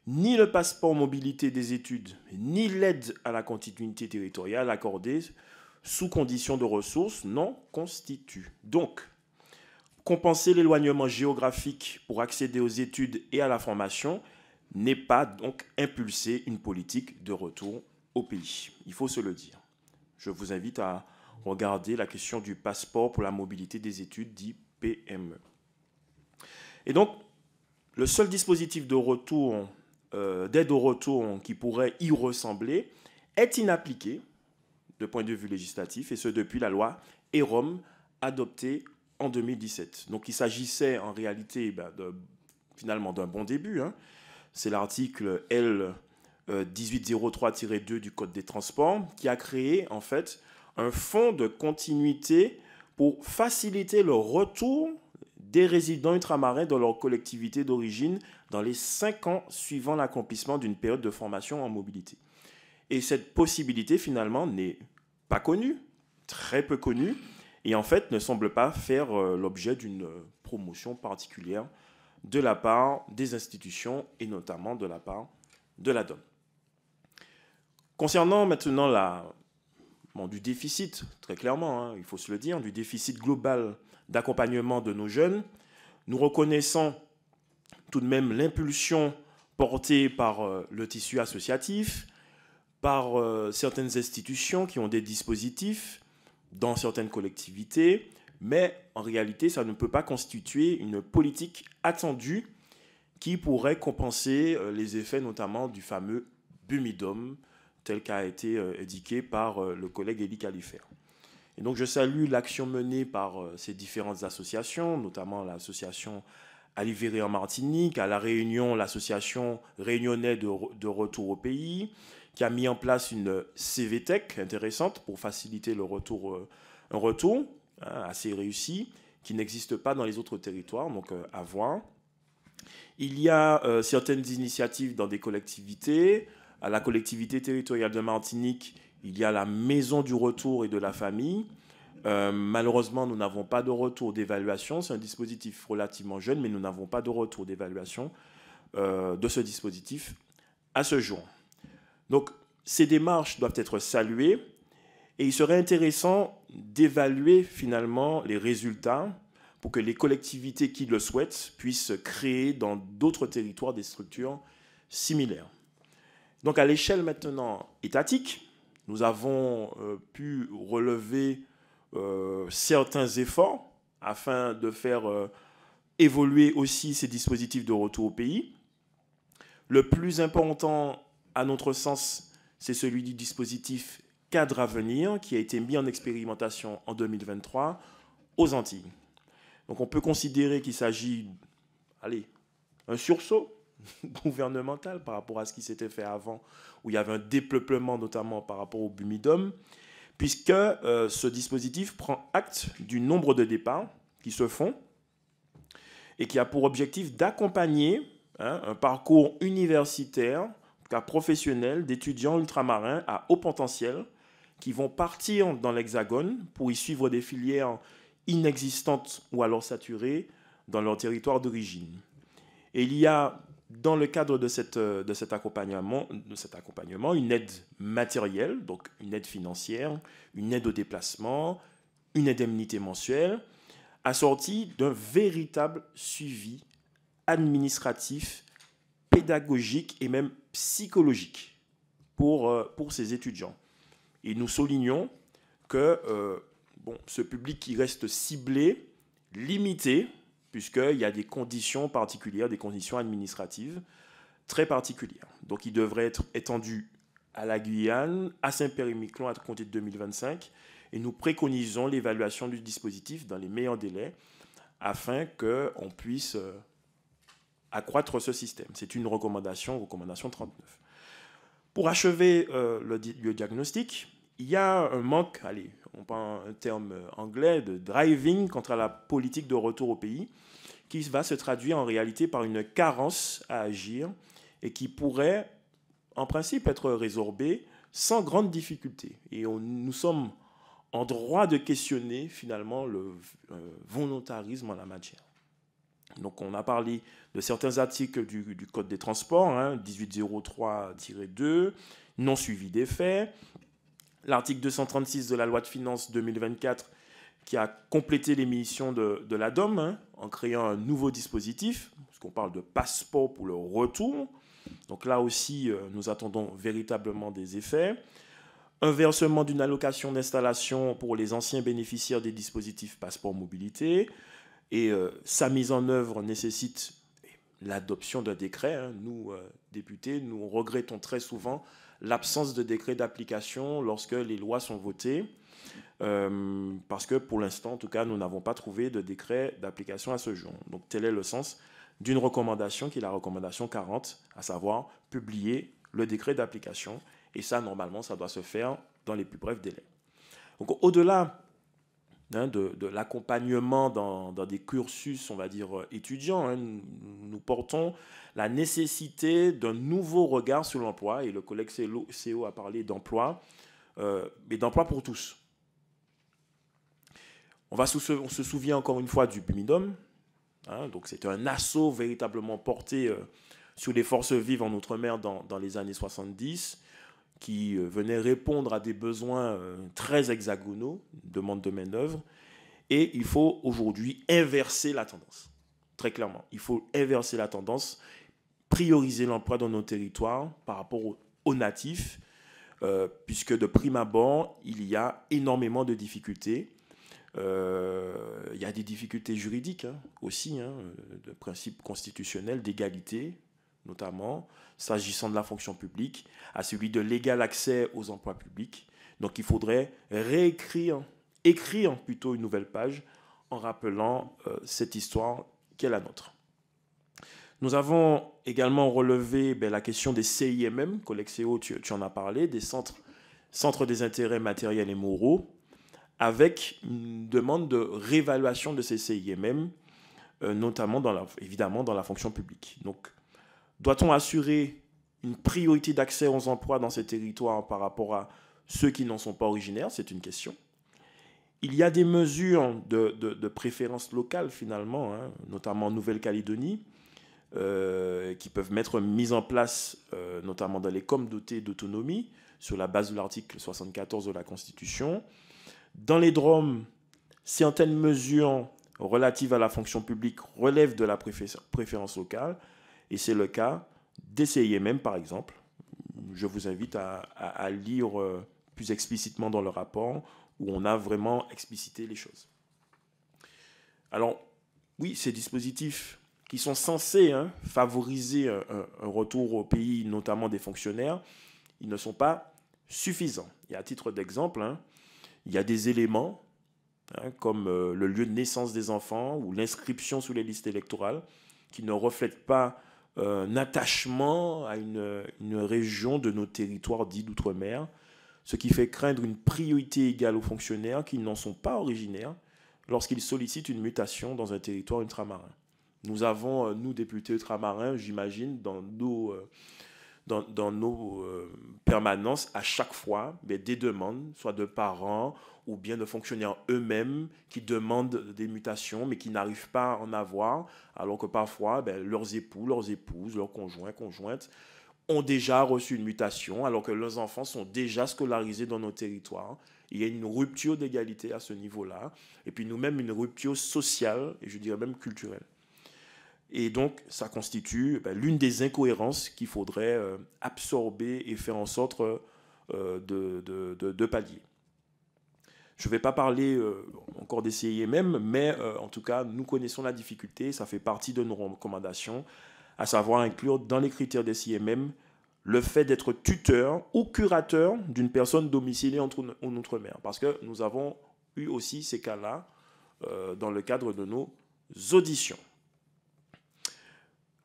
Ni le passeport mobilité des études, ni l'aide à la continuité territoriale accordée sous condition de ressources non constituent. Donc, compenser l'éloignement géographique pour accéder aux études et à la formation n'est pas donc impulser une politique de retour au pays. Il faut se le dire. Je vous invite à regarder la question du passeport pour la mobilité des études, dit PME. Et donc, le seul dispositif de retour, d'aide au retour qui pourrait y ressembler est inappliqué de point de vue législatif, et ce depuis la loi EROM adoptée en 2017. Donc il s'agissait en réalité finalement d'un bon début. C'est l'article L 1803-2 du Code des transports qui a créé en fait un fonds de continuité pour faciliter le retour des résidents ultramarins dans leur collectivité d'origine dans les 5 ans suivant l'accomplissement d'une période de formation en mobilité. Et cette possibilité, finalement, n'est pas connue très peu connu et en fait ne semble pas faire l'objet d'une promotion particulière de la part des institutions et notamment de la part de la DOM. Concernant maintenant du déficit, très clairement, il faut se le dire, du déficit global d'accompagnement de nos jeunes, nous reconnaissons tout de même l'impulsion portée par le tissu associatif, par certaines institutions qui ont des dispositifs dans certaines collectivités, mais en réalité, ça ne peut pas constituer une politique attendue qui pourrait compenser les effets notamment du fameux Bumidum, tel qu'a été indiqué par le collègue Élie Califert. Et donc je salue l'action menée par ces différentes associations, notamment l'association Alivéry en Martinique, à La Réunion, l'association réunionnais de retour au pays, qui a mis en place une CVTech intéressante pour faciliter un retour assez réussi, qui n'existe pas dans les autres territoires, donc à voir. Il y a certaines initiatives dans des collectivités. À la collectivité territoriale de Martinique, il y a la Maison du Retour et de la Famille. Malheureusement, nous n'avons pas de retour d'évaluation. C'est un dispositif relativement jeune, mais nous n'avons pas de retour d'évaluation de ce dispositif à ce jour. Donc, ces démarches doivent être saluées et il serait intéressant d'évaluer finalement les résultats pour que les collectivités qui le souhaitent puissent créer dans d'autres territoires des structures similaires. Donc, à l'échelle maintenant étatique, nous avons pu relever certains efforts afin de faire évoluer aussi ces dispositifs de retour au pays. Le plus important, à notre sens, c'est celui du dispositif Cadre à venir qui a été mis en expérimentation en 2023 aux Antilles. Donc on peut considérer qu'il s'agit, un sursaut gouvernemental par rapport à ce qui s'était fait avant, où il y avait un dépeuplement notamment par rapport au Bumidum, puisque ce dispositif prend acte du nombre de départs qui se font et qui a pour objectif d'accompagner un parcours universitaire, en tout cas professionnel, d'étudiants ultramarins à haut potentiel qui vont partir dans l'Hexagone pour y suivre des filières inexistantes ou alors saturées dans leur territoire d'origine. Et il y a, dans le cadre de cet accompagnement, une aide matérielle, donc une aide financière, une aide au déplacement, une indemnité mensuelle, assortie d'un véritable suivi administratif, pédagogique et même psychologique pour ces étudiants. Et nous soulignons que ce public qui reste ciblé, limité, puisqu'il y a des conditions particulières, des conditions administratives très particulières. Donc il devrait être étendu à la Guyane, à Saint-Pierre-et-Miquelon à compter de 2025, et nous préconisons l'évaluation du dispositif dans les meilleurs délais afin qu'on puisse accroître ce système. C'est une recommandation 39. Pour achever le diagnostic, il y a un manque, on prend un terme anglais, de driving contre la politique de retour au pays, qui va se traduire en réalité par une carence à agir et qui pourrait, en principe, être résorbée sans grande difficulté. Et nous sommes en droit de questionner, finalement, le volontarisme en la matière. Donc, on a parlé de certains articles du Code des transports, 1803-2, non suivi des faits. L'article 236 de la loi de finances 2024 qui a complété les missions de la DOM en créant un nouveau dispositif, parce qu'on parle de passeport pour le retour. Donc là aussi, nous attendons véritablement des effets. Un versement d'une allocation d'installation pour les anciens bénéficiaires des dispositifs passeport mobilité. Et sa mise en œuvre nécessite l'adoption d'un décret. Nous, députés, nous regrettons très souvent l'absence de décret d'application lorsque les lois sont votées, parce que pour l'instant, en tout cas, nous n'avons pas trouvé de décret d'application à ce jour. Donc tel est le sens d'une recommandation qui est la recommandation 40, à savoir publier le décret d'application. Et ça, normalement, ça doit se faire dans les plus brefs délais. Donc au-delà de l'accompagnement dans des cursus, on va dire, étudiants, nous portons la nécessité d'un nouveau regard sur l'emploi, et le collègue CO a parlé d'emploi, mais d'emploi pour tous. On se souvient encore une fois du BUMIDOM. Hein, donc c'était un assaut véritablement porté sur les forces vives en Outre-mer dans les années 70, qui venait répondre à des besoins très hexagonaux, demande de main-d'œuvre. Et il faut aujourd'hui inverser la tendance. Très clairement, il faut inverser la tendance, prioriser l'emploi dans nos territoires par rapport aux natifs, puisque de prime abord, il y a énormément de difficultés. Il y a des difficultés juridiques aussi, de principes constitutionnels, d'égalité, notamment, s'agissant de la fonction publique, à celui de l'égal accès aux emplois publics. Donc il faudrait écrire plutôt une nouvelle page en rappelant cette histoire qui est la nôtre. Nous avons également relevé la question des CIMM, collègue CO, tu en as parlé, des centres des intérêts matériels et moraux, avec une demande de réévaluation de ces CIMM, notamment évidemment dans la fonction publique. Donc, doit-on assurer une priorité d'accès aux emplois dans ces territoires par rapport à ceux qui n'en sont pas originaires? C'est une question. Il y a des mesures de préférence locale, finalement, notamment en Nouvelle-Calédonie, qui peuvent être mises en place, notamment dans les COM dotés d'autonomie, sur la base de l'article 74 de la Constitution. Dans les DROM, certaines mesures relatives à la fonction publique relèvent de la préférence locale, et c'est le cas des CIMM, par exemple. Je vous invite à lire plus explicitement dans le rapport, où on a vraiment explicité les choses. Alors, oui, ces dispositifs qui sont censés favoriser un retour au pays, notamment des fonctionnaires, ils ne sont pas suffisants. Et à titre d'exemple, il y a des éléments, comme le lieu de naissance des enfants ou l'inscription sur les listes électorales, qui ne reflètent pas un attachement à une région de nos territoires dits d'outre-mer, ce qui fait craindre une priorité égale aux fonctionnaires qui n'en sont pas originaires lorsqu'ils sollicitent une mutation dans un territoire ultramarin. Nous avons, nous, députés ultramarins, j'imagine, dans nos permanences, à chaque fois, des demandes, soit de parents ou bien de fonctionnaires eux-mêmes qui demandent des mutations, mais qui n'arrivent pas à en avoir, alors que parfois, leurs époux, leurs épouses, leurs conjoints, conjointes, ont déjà reçu une mutation, alors que leurs enfants sont déjà scolarisés dans nos territoires. Il y a une rupture d'égalité à ce niveau-là, et puis nous-mêmes une rupture sociale, et je dirais même culturelle. Et donc, ça constitue l'une des incohérences qu'il faudrait absorber et faire en sorte de pallier. Je ne vais pas parler encore des CIMM, mais en tout cas, nous connaissons la difficulté, ça fait partie de nos recommandations, à savoir inclure dans les critères des CIMM le fait d'être tuteur ou curateur d'une personne domiciliée en Outre-mer. Parce que nous avons eu aussi ces cas-là dans le cadre de nos auditions.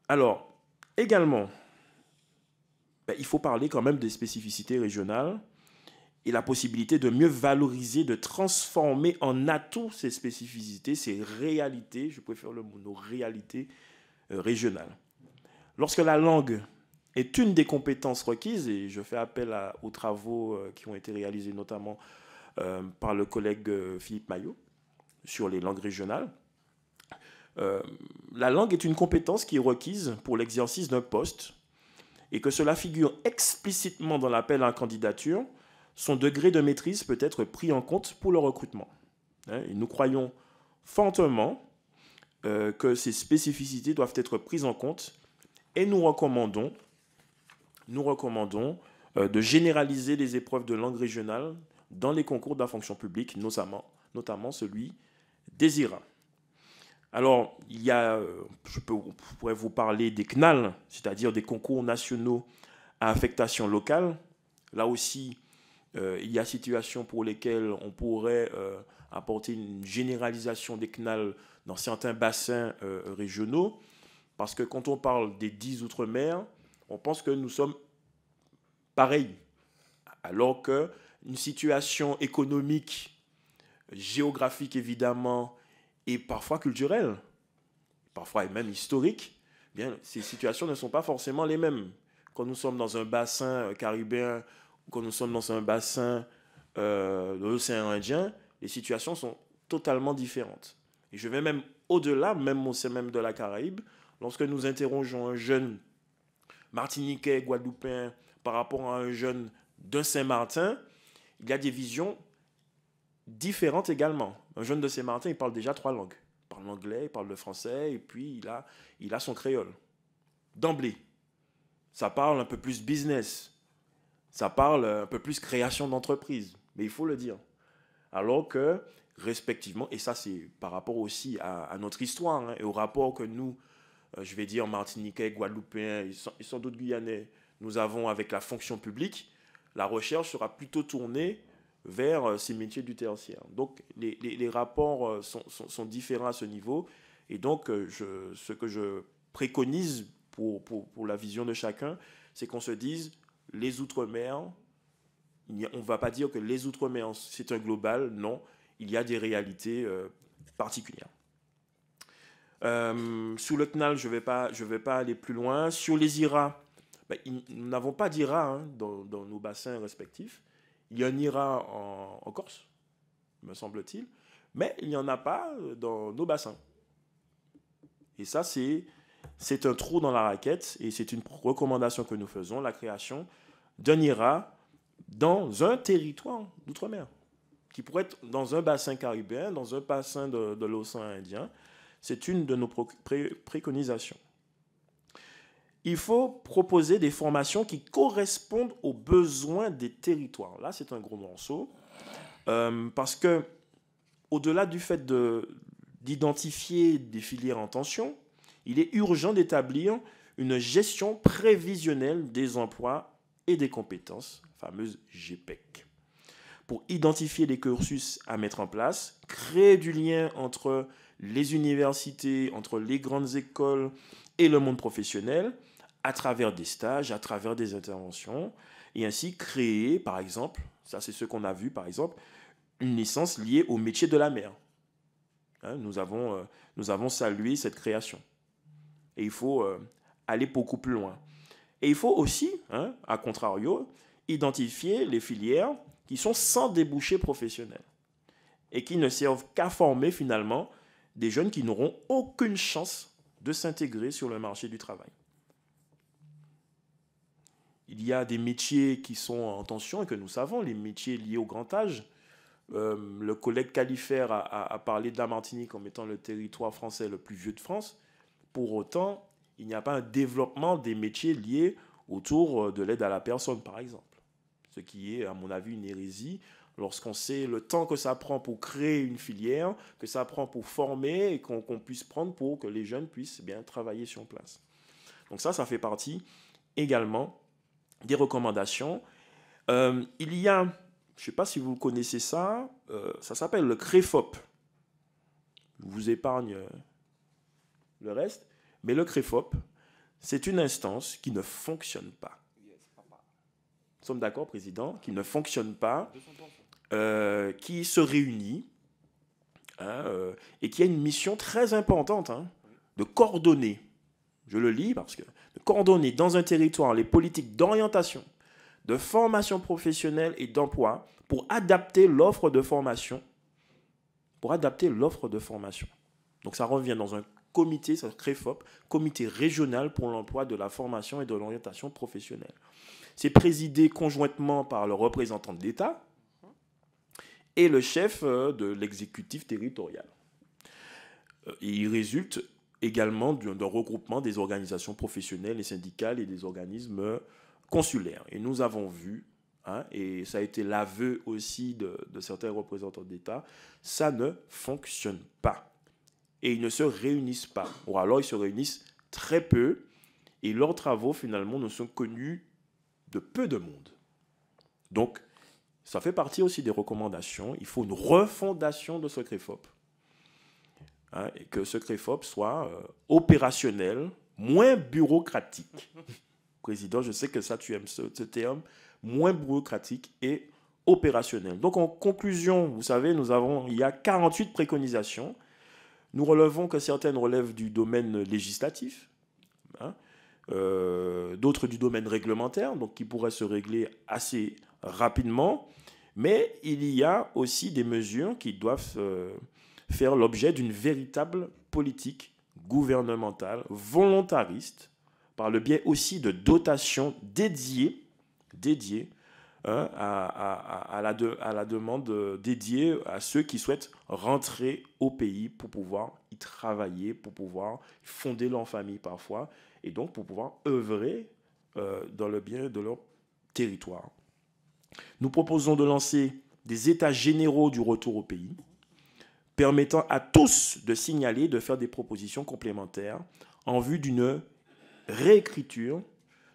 Alors, également, il faut parler quand même des spécificités régionales et la possibilité de mieux valoriser, de transformer en atout ces spécificités, ces réalités, je préfère le mot, nos réalités régionales. Lorsque la langue est une des compétences requises, et je fais appel aux travaux qui ont été réalisés notamment par le collègue Philippe Maillot sur les langues régionales, la langue est une compétence qui est requise pour l'exercice d'un poste et que cela figure explicitement dans l'appel à la candidature, son degré de maîtrise peut être pris en compte pour le recrutement. Et nous croyons fortement que ces spécificités doivent être prises en compte et nous recommandons de généraliser les épreuves de langue régionale dans les concours de la fonction publique, notamment celui des IRA. Alors, il y a, je pourrais vous parler des CNAL, c'est-à-dire des concours nationaux à affectation locale. Là aussi, il y a situations pour lesquelles on pourrait apporter une généralisation des CNAL dans certains bassins régionaux, parce que quand on parle des 10 outre-mer, on pense que nous sommes pareils, alors qu'une situation économique, géographique évidemment, et parfois culturelle, parfois même historique, bien, ces situations ne sont pas forcément les mêmes. Quand nous sommes dans un bassin caribéen, ou quand nous sommes dans un bassin de l'océan Indien, les situations sont totalement différentes. Et je vais même au-delà, même au sein même de la Caraïbe, lorsque nous interrogeons un jeune martiniquais, guadeloupéen, par rapport à un jeune de Saint-Martin, il y a des visions différentes également. Un jeune de Saint-Martin, il parle déjà 3 langues. Il parle l'anglais, il parle le français, et puis il a son créole. D'emblée. Ça parle un peu plus business. Ça parle un peu plus création d'entreprise. Mais il faut le dire. Alors que, respectivement, et ça c'est par rapport aussi à notre histoire, hein, et au rapport que nous, je vais dire martiniquais, guadeloupéens et sans doute guyanais, nous avons avec la fonction publique, la recherche sera plutôt tournée vers ces métiers du tertiaire. Donc les rapports sont différents à ce niveau. Et donc ce que je préconise pour la vision de chacun, c'est qu'on se dise les Outre-mer, on ne va pas dire que les Outre-mer c'est un global, non, il y a des réalités particulières. Sous le CNAL, je vais pas aller plus loin. Sur les IRA, nous n'avons pas d'IRA hein, dans nos bassins respectifs. Il y a un IRA en Corse, me semble-t-il, mais il n'y en a pas dans nos bassins. Et ça, c'est un trou dans la raquette et c'est une recommandation que nous faisons, la création d'un IRA dans un territoire d'outre-mer, qui pourrait être dans un bassin caribéen, dans un bassin de l'océan Indien. C'est une de nos préconisations. Il faut proposer des formations qui correspondent aux besoins des territoires. Là, c'est un gros morceau. Parce que, au-delà du fait d'identifier des filières en tension, il est urgent d'établir une gestion prévisionnelle des emplois et des compétences, fameuse GPEC, pour identifier les cursus à mettre en place, créer du lien entre les universités, entre les grandes écoles et le monde professionnel, à travers des stages, à travers des interventions, et ainsi créer, par exemple, ça c'est ce qu'on a vu, par exemple, une licence liée au métier de la mer. Hein, nous avons salué cette création. Et il faut aller beaucoup plus loin. Et il faut aussi, hein, à contrario, identifier les filières qui sont sans débouché professionnel et qui ne servent qu'à former finalement des jeunes qui n'auront aucune chance de s'intégrer sur le marché du travail. Il y a des métiers qui sont en tension et que nous savons, les métiers liés au grand âge. Le collègue Califère a parlé de la Martinique comme étant le territoire français le plus vieux de France. Pour autant, il n'y a pas un développement des métiers liés autour de l'aide à la personne, par exemple. Ce qui est, à mon avis, une hérésie lorsqu'on sait le temps que ça prend pour créer une filière, que ça prend pour former et qu'on puisse prendre pour que les jeunes puissent bien travailler sur place. Donc ça fait partie également des recommandations. Il y a, je ne sais pas si vous connaissez ça, ça s'appelle le CREFOP. Je vous épargne le reste, mais le CREFOP, c'est une instance qui ne fonctionne pas. Nous sommes d'accord, Président, qui ne fonctionne pas, qui se réunit et qui a une mission très importante de coordonner, je le lis parce que, de coordonner dans un territoire les politiques d'orientation, de formation professionnelle et d'emploi pour adapter l'offre de formation. Donc ça revient dans un comité, ça CREFOP, comité régional pour l'emploi de la formation et de l'orientation professionnelle. C'est présidé conjointement par le représentant de l'État et le chef de l'exécutif territorial. Il résulte également d'un regroupement des organisations professionnelles et syndicales et des organismes consulaires. Et nous avons vu, et ça a été l'aveu aussi de certains représentants d'État, ça ne fonctionne pas. Et ils ne se réunissent pas. Ou alors ils se réunissent très peu et leurs travaux finalement ne sont connus de peu de monde. Donc, ça fait partie aussi des recommandations. Il faut une refondation de ce CREFOP. Et que ce CREFOP soit opérationnel, moins bureaucratique. Président, je sais que ça, tu aimes ce terme, moins bureaucratique et opérationnel. Donc, en conclusion, vous savez, il y a 48 préconisations. Nous relevons que certaines relèvent du domaine législatif, d'autres du domaine réglementaire, donc qui pourraient se régler assez rapidement. Mais il y a aussi des mesures qui doivent faire l'objet d'une véritable politique gouvernementale, volontariste, par le biais aussi de dotations dédiées à la demande dédiée à ceux qui souhaitent rentrer au pays pour pouvoir y travailler, pour pouvoir fonder leur famille parfois, et donc pour pouvoir œuvrer dans le bien de leur territoire. Nous proposons de lancer des états généraux du retour au pays, permettant à tous de signaler, de faire des propositions complémentaires en vue d'une réécriture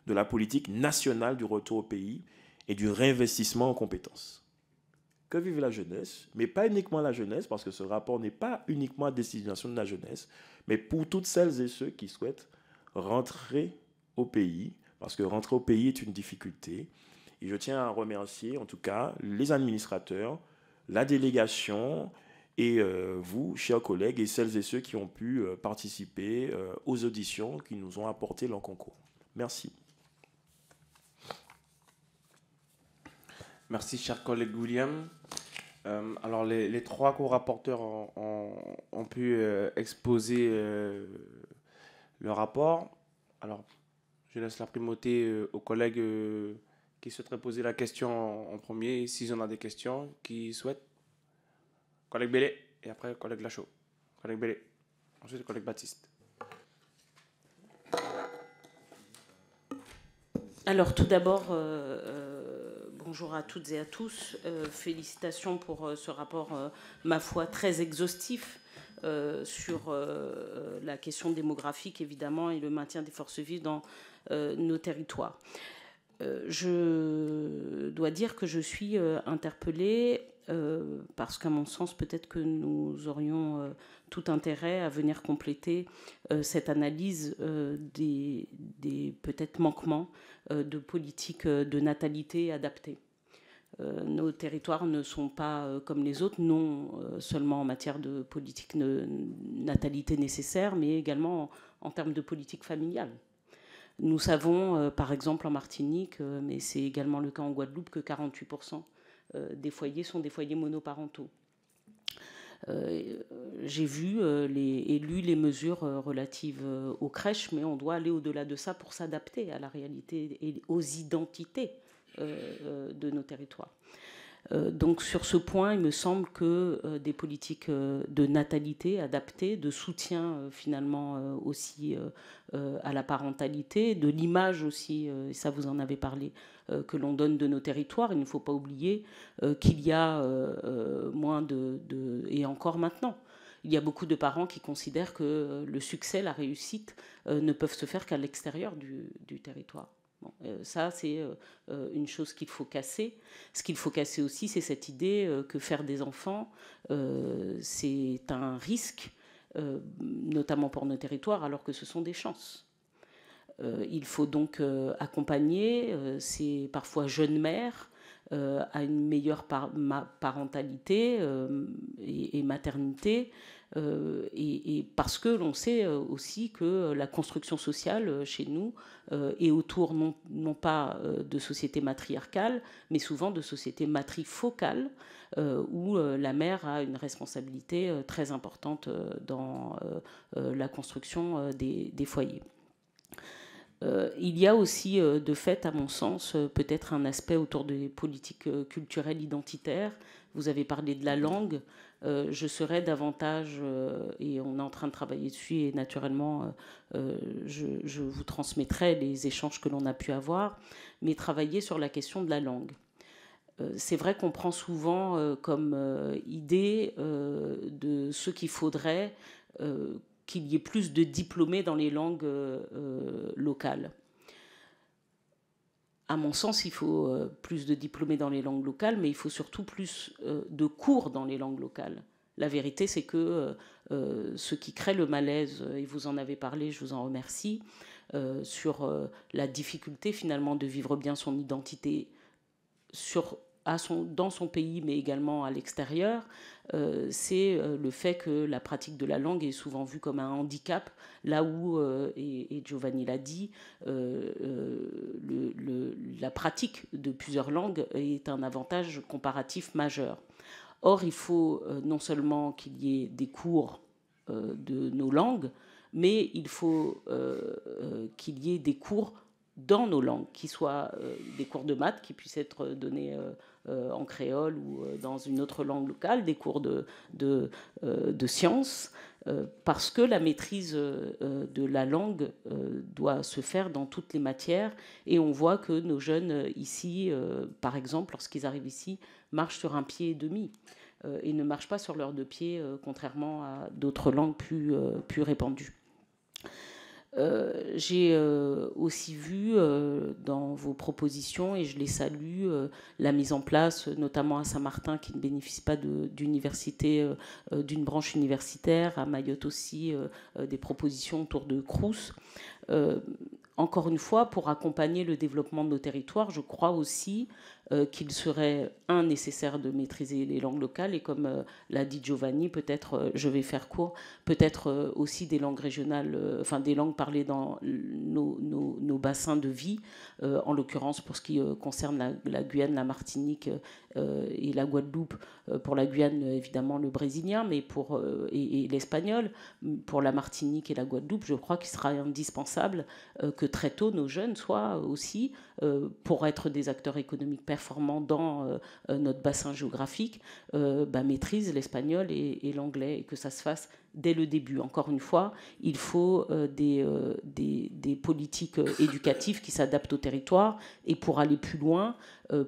de la politique nationale du retour au pays et du réinvestissement en compétences. Que vive la jeunesse, mais pas uniquement la jeunesse, parce que ce rapport n'est pas uniquement à destination de la jeunesse, mais pour toutes celles et ceux qui souhaitent rentrer au pays, parce que rentrer au pays est une difficulté. Et je tiens à remercier en tout cas les administrateurs, la délégation et vous, chers collègues, et celles et ceux qui ont pu participer aux auditions qui nous ont apporté leur concours. Merci.
Merci, cher collègue William. Alors, les trois co-rapporteurs ont pu exposer le rapport. Alors, je laisse la primauté aux collègues qui souhaiteraient poser la question en premier, s'ils en ont des questions, qui souhaitent. Collègue Bellé, et après, collègue Lachaud. Collègue Bellé. Ensuite, collègue Baptiste.
Alors, tout d'abord, bonjour à toutes et à tous. Félicitations pour ce rapport, ma foi, très exhaustif sur la question démographique, évidemment, et le maintien des forces vives dans nos territoires. Je dois dire que je suis interpellée parce qu'à mon sens, peut-être que nous aurions tout intérêt à venir compléter cette analyse des peut-être manquements de politique de natalité adaptée. Nos territoires ne sont pas comme les autres, non seulement en matière de politique de natalité nécessaire, mais également en termes de politique familiale. Nous savons, par exemple en Martinique, mais c'est également le cas en Guadeloupe, que 48% des foyers sont des foyers monoparentaux. J'ai vu et lu les mesures relatives aux crèches, mais on doit aller au-delà de ça pour s'adapter à la réalité et aux identités de nos territoires. Donc sur ce point, il me semble que des politiques de natalité adaptées, de soutien finalement aussi à la parentalité, de l'image aussi, et ça vous en avez parlé, que l'on donne de nos territoires. Il ne faut pas oublier qu'il y a moins et encore maintenant, il y a beaucoup de parents qui considèrent que le succès, la réussite ne peuvent se faire qu'à l'extérieur du territoire. Bon, ça, c'est une chose qu'il faut casser. Ce qu'il faut casser aussi, c'est cette idée que faire des enfants, c'est un risque, notamment pour nos territoires, alors que ce sont des chances. Il faut donc accompagner ces parfois jeunes mères à une meilleure parentalité et maternité, et parce que l'on sait aussi que la construction sociale chez nous est autour non pas de sociétés matriarcales, mais souvent de sociétés matrifocales, où la mère a une responsabilité très importante dans la construction des foyers. Il y a aussi, de fait, à mon sens, peut-être un aspect autour des politiques culturelles identitaires. Vous avez parlé de la langue. Je serais davantage, et on est en train de travailler dessus, et naturellement, je vous transmettrai les échanges que l'on a pu avoir, mais travailler sur la question de la langue. C'est vrai qu'on prend souvent comme idée de ce qu'il faudrait qu'il y ait plus de diplômés dans les langues locales. À mon sens, il faut plus de diplômés dans les langues locales, mais il faut surtout plus de cours dans les langues locales. La vérité, c'est que ce qui crée le malaise, et vous en avez parlé, je vous en remercie, sur la difficulté finalement de vivre bien son identité dans son pays, mais également à l'extérieur, c'est le fait que la pratique de la langue est souvent vue comme un handicap, là où, et Giovanni l'a dit, la pratique de plusieurs langues est un avantage comparatif majeur. Or, il faut non seulement qu'il y ait des cours de nos langues, mais il faut qu'il y ait des cours dans nos langues, qui soient des cours de maths qui puissent être donnés en créole ou dans une autre langue locale, des cours de sciences, parce que la maîtrise de la langue doit se faire dans toutes les matières. Et on voit que nos jeunes ici, par exemple, lorsqu'ils arrivent ici, marchent sur un pied et demi et ne marchent pas sur leurs deux pieds, contrairement à d'autres langues plus répandues. J'ai aussi vu dans vos propositions, et je les salue, la mise en place, notamment à Saint-Martin, qui ne bénéficie pas d'université, d'une branche universitaire, à Mayotte aussi, des propositions autour de Crous. Encore une fois, pour accompagner le développement de nos territoires, je crois aussi qu'il serait, nécessaire de maîtriser les langues locales, et comme l'a dit Giovanni, peut-être, je vais faire court, peut-être aussi des langues régionales, enfin des langues parlées dans nos bassins de vie, en l'occurrence pour ce qui concerne la Guyane, la Martinique et la Guadeloupe. Pour la Guyane, évidemment, le brésilien, mais et l'espagnol. Pour la Martinique et la Guadeloupe, je crois qu'il sera indispensable que très tôt nos jeunes soient aussi, pour être des acteurs économiques performants dans notre bassin géographique, maîtrisent l'espagnol et l'anglais, et que ça se fasse dès le début. Encore une fois, il faut des politiques éducatives qui s'adaptent au territoire, et pour aller plus loin,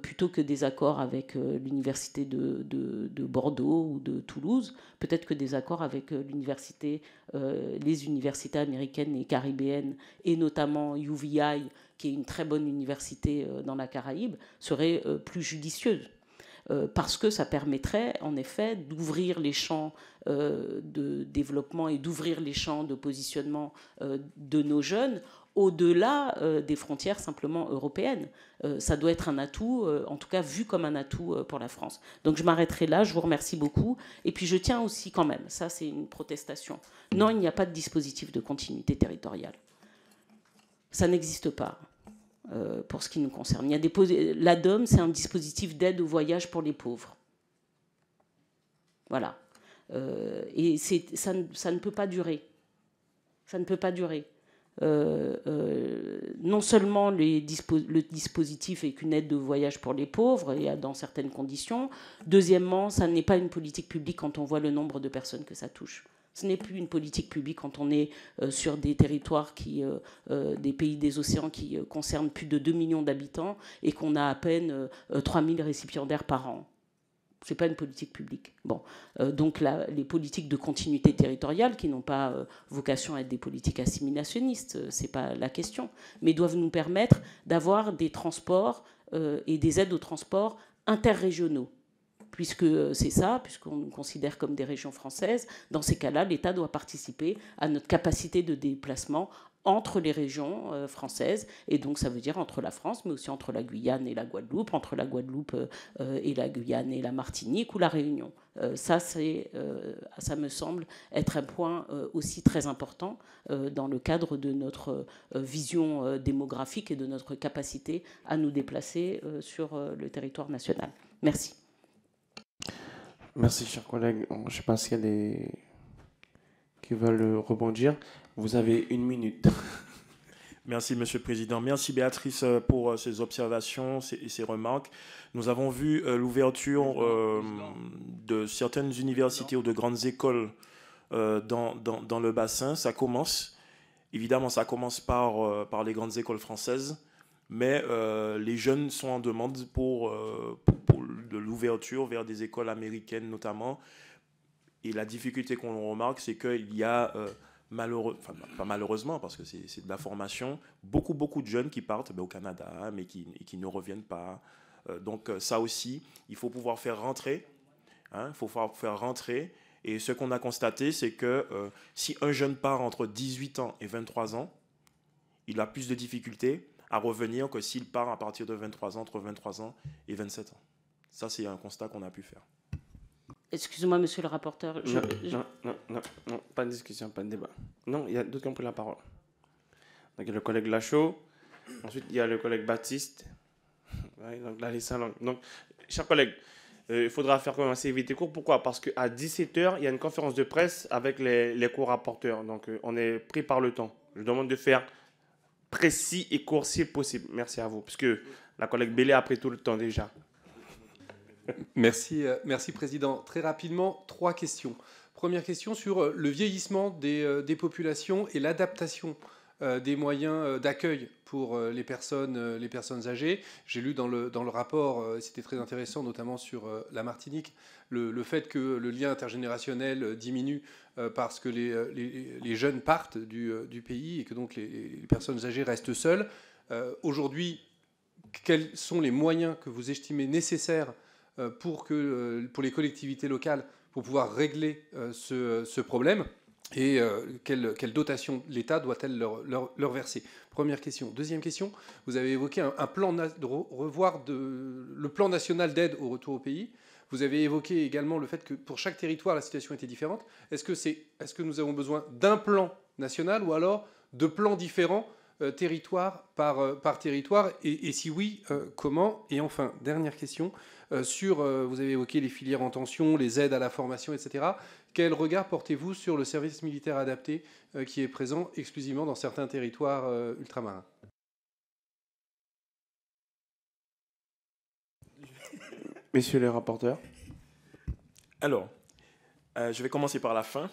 plutôt que des accords avec l'université de Bordeaux ou de Toulouse, peut-être que des accords avec les universités américaines et caribéennes, et notamment UVI, qui est une très bonne université dans la Caraïbe, seraient plus judicieuses. Parce que ça permettrait en effet d'ouvrir les champs de développement et d'ouvrir les champs de positionnement de nos jeunes au-delà des frontières simplement européennes. Ça doit être un atout, en tout cas vu comme un atout pour la France. Donc je m'arrêterai là, je vous remercie beaucoup. Et puis je tiens aussi quand même, ça c'est une protestation. Non, il n'y a pas de dispositif de continuité territoriale. Ça n'existe pas. Pour ce qui nous concerne. L'ADOM, c'est un dispositif d'aide au voyage pour les pauvres. Voilà. Et ça ne peut pas durer. Ça ne peut pas durer. Non seulement le dispositif est qu'une aide de voyage pour les pauvres, et dans certaines conditions. Deuxièmement, ça n'est pas une politique publique quand on voit le nombre de personnes que ça touche. Ce n'est plus une politique publique quand on est sur des territoires des pays des océans qui concernent plus de 2 millions d'habitants, et qu'on a à peine 3000 récipiendaires par an. Ce n'est pas une politique publique. Bon. Donc les politiques de continuité territoriale, qui n'ont pas vocation à être des politiques assimilationnistes, ce n'est pas la question, mais doivent nous permettre d'avoir des transports et des aides aux transports interrégionaux. Puisque c'est ça, puisqu'on nous considère comme des régions françaises, dans ces cas-là, l'État doit participer à notre capacité de déplacement entre les régions françaises, et donc ça veut dire entre la France, mais aussi entre la Guyane et la Guadeloupe, entre la Guadeloupe et la Guyane et la Martinique, ou la Réunion. Ça me semble être un point aussi très important dans le cadre de notre vision démographique et de notre capacité à nous déplacer sur le territoire national. Merci.
Merci, chers collègues. Je ne sais pas s'il y a des qui veulent rebondir. Vous avez 1 minute.
Merci, Monsieur le Président. Merci, Béatrice, pour ces observations et ces remarques. Nous avons vu l'ouverture de certaines universités ou de grandes écoles dans le bassin. Ça commence. Évidemment, ça commence par les grandes écoles françaises, mais les jeunes sont en demande pour de l'ouverture vers des écoles américaines notamment. Et la difficulté qu'on remarque, c'est qu'il y a, pas malheureusement, parce que c'est de la formation, beaucoup de jeunes qui partent au Canada, mais qui ne reviennent pas. Donc ça aussi, il faut pouvoir faire rentrer. Il faut pouvoir faire rentrer. Et ce qu'on a constaté, c'est que si un jeune part entre 18 ans et 23 ans, il a plus de difficultés à revenir que s'il part à partir de 23 ans, entre 23 ans et 27 ans. Ça, c'est un constat qu'on a pu faire.
Excusez-moi, monsieur le rapporteur.
Non, pas de discussion, pas de débat. Non, il y a d'autres qui ont pris la parole. Donc, il y a le collègue Lachaud. Ensuite, il y a le collègue Baptiste. Ouais, donc, là, les salons. Donc, chers collègues, Il faudra faire quand même assez vite et court. Pourquoi? Parce qu'à 17h, il y a une conférence de presse avec les co-rapporteurs. Donc, on est pris par le temps. Je demande de faire précis et court si possible. Merci à vous. Puisque la collègue Bélé a pris tout le temps déjà.
Merci, Président. Très rapidement, 3 questions. Première question sur le vieillissement des populations et l'adaptation des moyens d'accueil pour les personnes âgées. J'ai lu dans le rapport, c'était très intéressant, notamment sur la Martinique, le fait que le lien intergénérationnel diminue parce que les jeunes partent du pays et que donc les personnes âgées restent seules. Aujourd'hui, quels sont les moyens que vous estimez nécessaires pour les collectivités locales pour pouvoir régler ce problème, et quelle dotation l'État doit-elle leur verser? Première question. Deuxième question, vous avez évoqué un plan le plan national d'aide au retour au pays. Vous avez évoqué également le fait que pour chaque territoire, la situation était différente. Est-ce que nous avons besoin d'un plan national ou alors de plans différents territoire par territoire, et si oui, comment? Et enfin, dernière question, vous avez évoqué les filières en tension, les aides à la formation, etc. Quel regard portez-vous sur le service militaire adapté qui est présent exclusivement dans certains territoires ultramarins?
Messieurs les rapporteurs.
Alors, je vais commencer par la fin,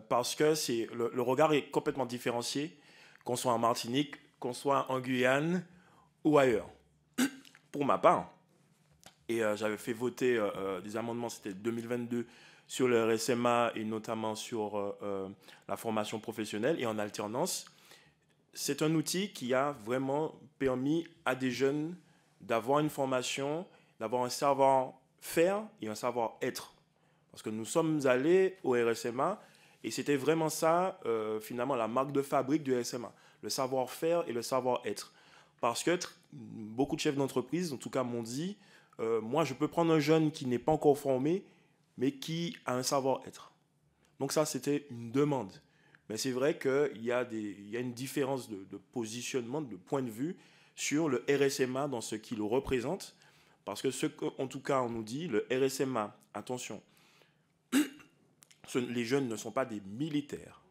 parce que le regard est complètement différencié, qu'on soit en Martinique, qu'on soit en Guyane ou ailleurs. Pour ma part, et j'avais fait voter des amendements, c'était 2022, sur le RSMA et notamment sur la formation professionnelle et en alternance. C'est un outil qui a vraiment permis à des jeunes d'avoir une formation, d'avoir un savoir-faire et un savoir-être. Parce que nous sommes allés au RSMA et c'était vraiment ça, finalement, la marque de fabrique du RSMA, le savoir-faire et le savoir-être. Parce que beaucoup de chefs d'entreprise, en tout cas, m'ont dit, moi, je peux prendre un jeune qui n'est pas encore formé, mais qui a un savoir-être. Donc ça, c'était une demande. Mais c'est vrai qu'il y a une différence de positionnement, de point de vue sur le RSMA dans ce qu'il représente. Parce que en tout cas, on nous dit, le RSMA, attention, les jeunes ne sont pas des militaires.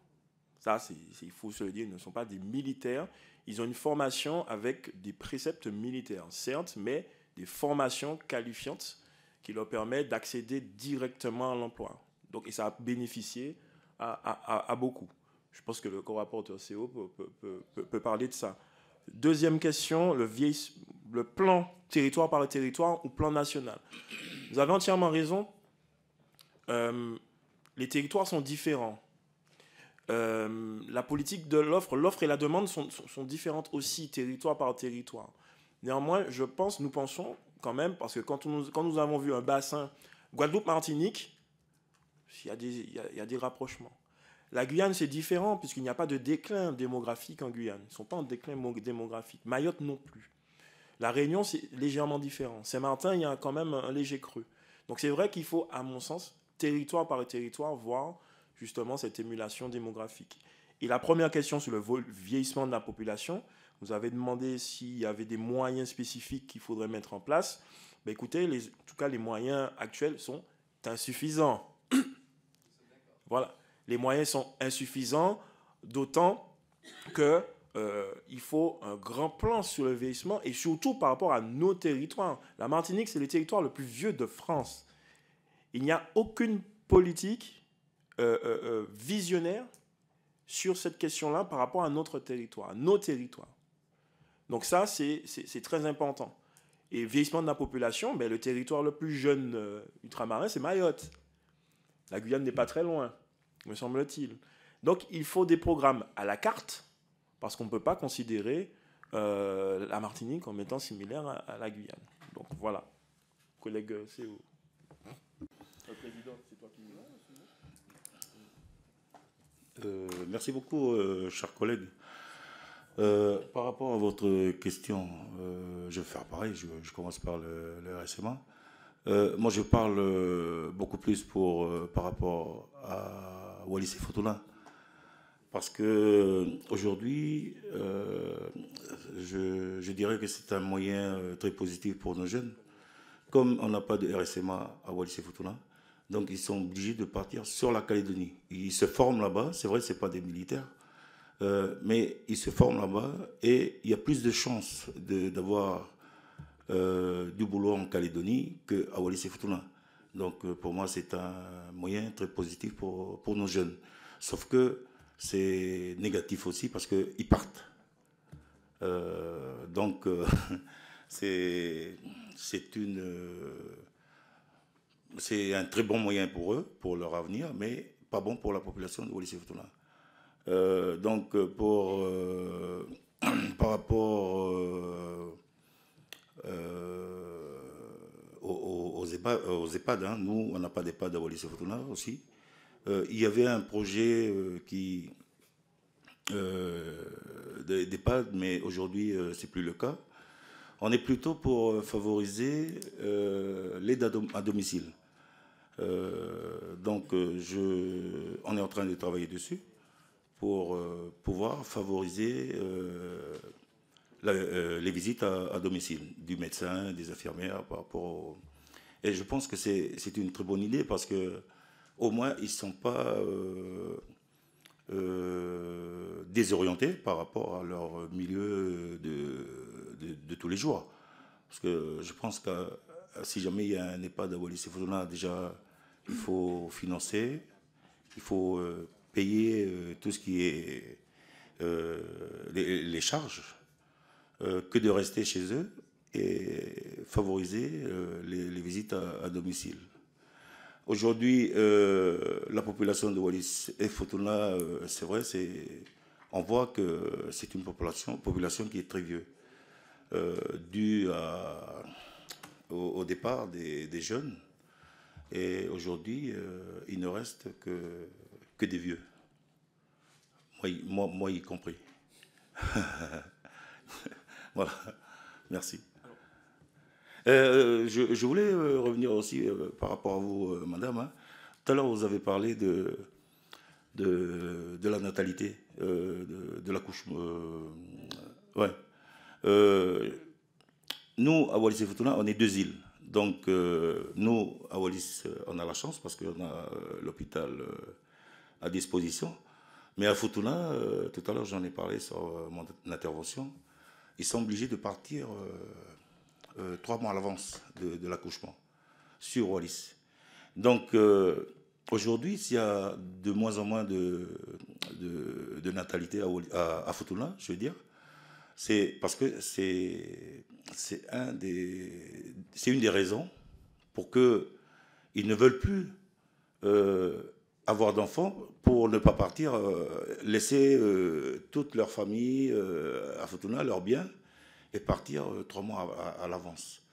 Ça, il faut se le dire, ils ne sont pas des militaires. Ils ont une formation avec des préceptes militaires, certes, mais des formations qualifiantes qui leur permettent d'accéder directement à l'emploi. Donc, et ça a bénéficié à beaucoup. Je pense que le co-rapporteur CO peut parler de ça. Deuxième question, le plan territoire par territoire ou plan national. Vous avez entièrement raison. Les territoires sont différents. La politique de l'offre et la demande sont différentes aussi, territoire par territoire. Néanmoins, nous pensons quand même, parce que quand nous avons vu un bassin Guadeloupe-Martinique, il y a des rapprochements. La Guyane, c'est différent, puisqu'il n'y a pas de déclin démographique en Guyane. Ils ne sont pas en déclin démographique. Mayotte non plus. La Réunion, c'est légèrement différent. Saint-Martin, il y a quand même un léger creux. Donc c'est vrai qu'il faut, à mon sens, territoire par territoire, voir justement cette émulation démographique. Et la première question sur le vieillissement de la population, vous avez demandé s'il y avait des moyens spécifiques qu'il faudrait mettre en place. Ben écoutez, en tout cas, les moyens actuels sont insuffisants. Voilà. Les moyens sont insuffisants, d'autant qu'il faut un grand plan sur le vieillissement et surtout par rapport à nos territoires. La Martinique, c'est le territoire le plus vieux de France. Il n'y a aucune politique visionnaire sur cette question-là par rapport à notre territoire, à nos territoires. Donc ça, c'est très important. Et vieillissement de la population, ben, le territoire le plus jeune ultramarin, c'est Mayotte. La Guyane n'est pas très loin, me semble-t-il. Donc il faut des programmes à la carte, parce qu'on ne peut pas considérer la Martinique comme étant similaire à la Guyane. Donc voilà, collègue CO. Le président, c'est toi qui
Merci beaucoup, chers collègues. Par rapport à votre question, je vais faire pareil, je commence par le RSMA. Moi, je parle beaucoup plus par rapport à Wallis et Futuna. Parce qu'aujourd'hui, je dirais que c'est un moyen très positif pour nos jeunes, comme on n'a pas de RSMA à Wallis-et-Futuna, donc ils sont obligés de partir sur la Calédonie. Ils se forment là-bas, c'est vrai, ce n'est pas des militaires, mais ils se forment là-bas et il y a plus de chances d'avoir du boulot en Calédonie qu'à Wallis-et-Futuna. Donc pour moi, c'est un moyen très positif pour nos jeunes. Sauf que c'est négatif aussi parce qu'ils partent. Donc c'est un très bon moyen pour eux, pour leur avenir, mais pas bon pour la population de Wallis-et-Futuna. Donc par rapport aux EHPAD, hein, nous on n'a pas d'EHPAD à Wallis-et-Futuna aussi. Il y avait un projet d'EHPAD, mais aujourd'hui c'est plus le cas. On est plutôt pour favoriser l'aide à domicile. Donc on est en train de travailler dessus pour pouvoir favoriser les visites à domicile du médecin, des infirmières par rapport Et je pense que c'est une très bonne idée parce que au moins ils ne sont pas désorientés par rapport à leur milieu de tous les jours. Parce que je pense que si jamais il y a un EHPAD à Wallis-et-Futuna, déjà il faut financer, il faut payer tout ce qui est les charges, que de rester chez eux et favoriser les visites à domicile. Aujourd'hui, la population de Wallis-et-Futuna, c'est vrai, on voit que c'est une population qui est très vieille, due au départ des jeunes. Et aujourd'hui, il ne reste que des vieux. Moi y compris. Voilà, merci. Je voulais revenir aussi par rapport à vous, madame. Hein. Tout à l'heure, vous avez parlé de la natalité, de l'accouchement. Ouais. Nous, à Wallis-et-Futuna, on est 2 îles. Donc, nous, à Wallis, on a la chance parce qu'on a l'hôpital à disposition. Mais à Futuna, tout à l'heure, j'en ai parlé sur mon intervention, ils sont obligés de partir 3 mois à l'avance de l'accouchement sur Wallis. Donc, aujourd'hui, s'il y a de moins en moins de natalité à Futuna, je veux dire, c'est parce que c'est une des raisons pour qu'ils ne veulent plus avoir d'enfants pour ne pas partir, laisser toute leur famille à Futuna, leurs biens, et partir 3 mois à l'avance.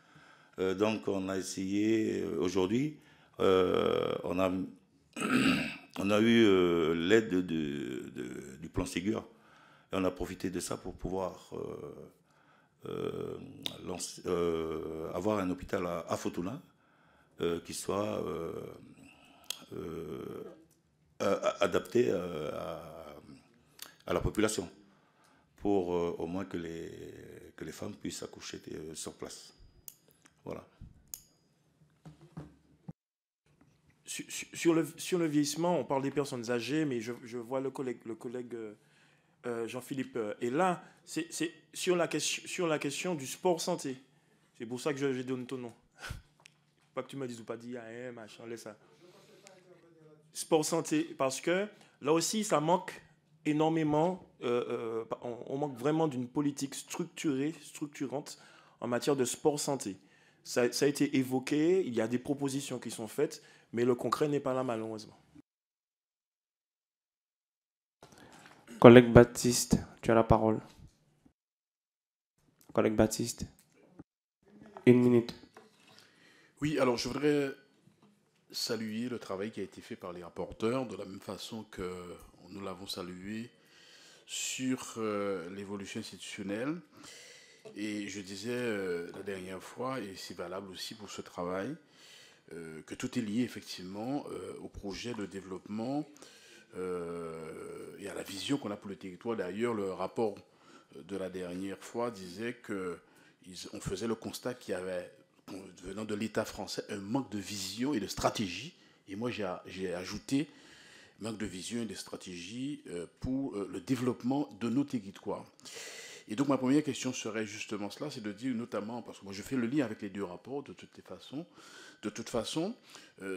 Donc on a essayé, aujourd'hui, on a eu l'aide du plan Ségur, et on a profité de ça pour pouvoir avoir un hôpital à Futuna qui soit adapté à la population, pour au moins que les femmes puissent accoucher sur place. Voilà.
Sur le vieillissement, on parle des personnes âgées, mais je vois le collègue Jean-Philippe est là. C'est sur la question du sport santé. C'est pour ça que je donne ton nom. Pas que tu me dises ou pas dit, machin, laisse ça. Sport santé, parce que là aussi, ça manque énormément. On manque vraiment d'une politique structurante en matière de sport santé. Ça a été évoqué, il y a des propositions qui sont faites, mais le concret n'est pas là, malheureusement.
Collègue Baptiste, tu as la parole. Collègue Baptiste, 1 minute.
Oui, alors je voudrais saluer le travail qui a été fait par les rapporteurs, de la même façon que nous l'avons salué sur l'évolution institutionnelle. Et je disais la dernière fois, et c'est valable aussi pour ce travail, que tout est lié effectivement au projet de développement et à la vision qu'on a pour le territoire. D'ailleurs, le rapport de la dernière fois disait qu'on faisait le constat qu'il y avait venant de l'État français, un manque de vision et de stratégie. Et moi, j'ai ajouté manque de vision et de stratégie pour le développement de nos territoires. Et donc, ma première question serait justement cela, c'est de dire notamment, parce que moi, je fais le lien avec les deux rapports de toute façon,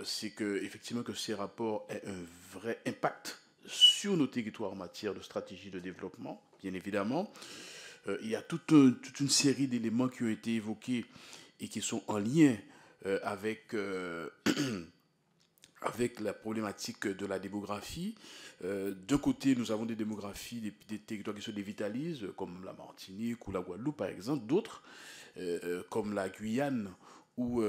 c'est que, effectivement, que ces rapports aient un vrai impact sur nos territoires en matière de stratégie de développement, bien évidemment. Il y a toute une série d'éléments qui ont été évoqués et qui sont en lien avec la problématique de la démographie. D'un côté, nous avons des démographies, des territoires qui se dévitalisent, comme la Martinique ou la Guadeloupe, par exemple. D'autres, comme la Guyane ou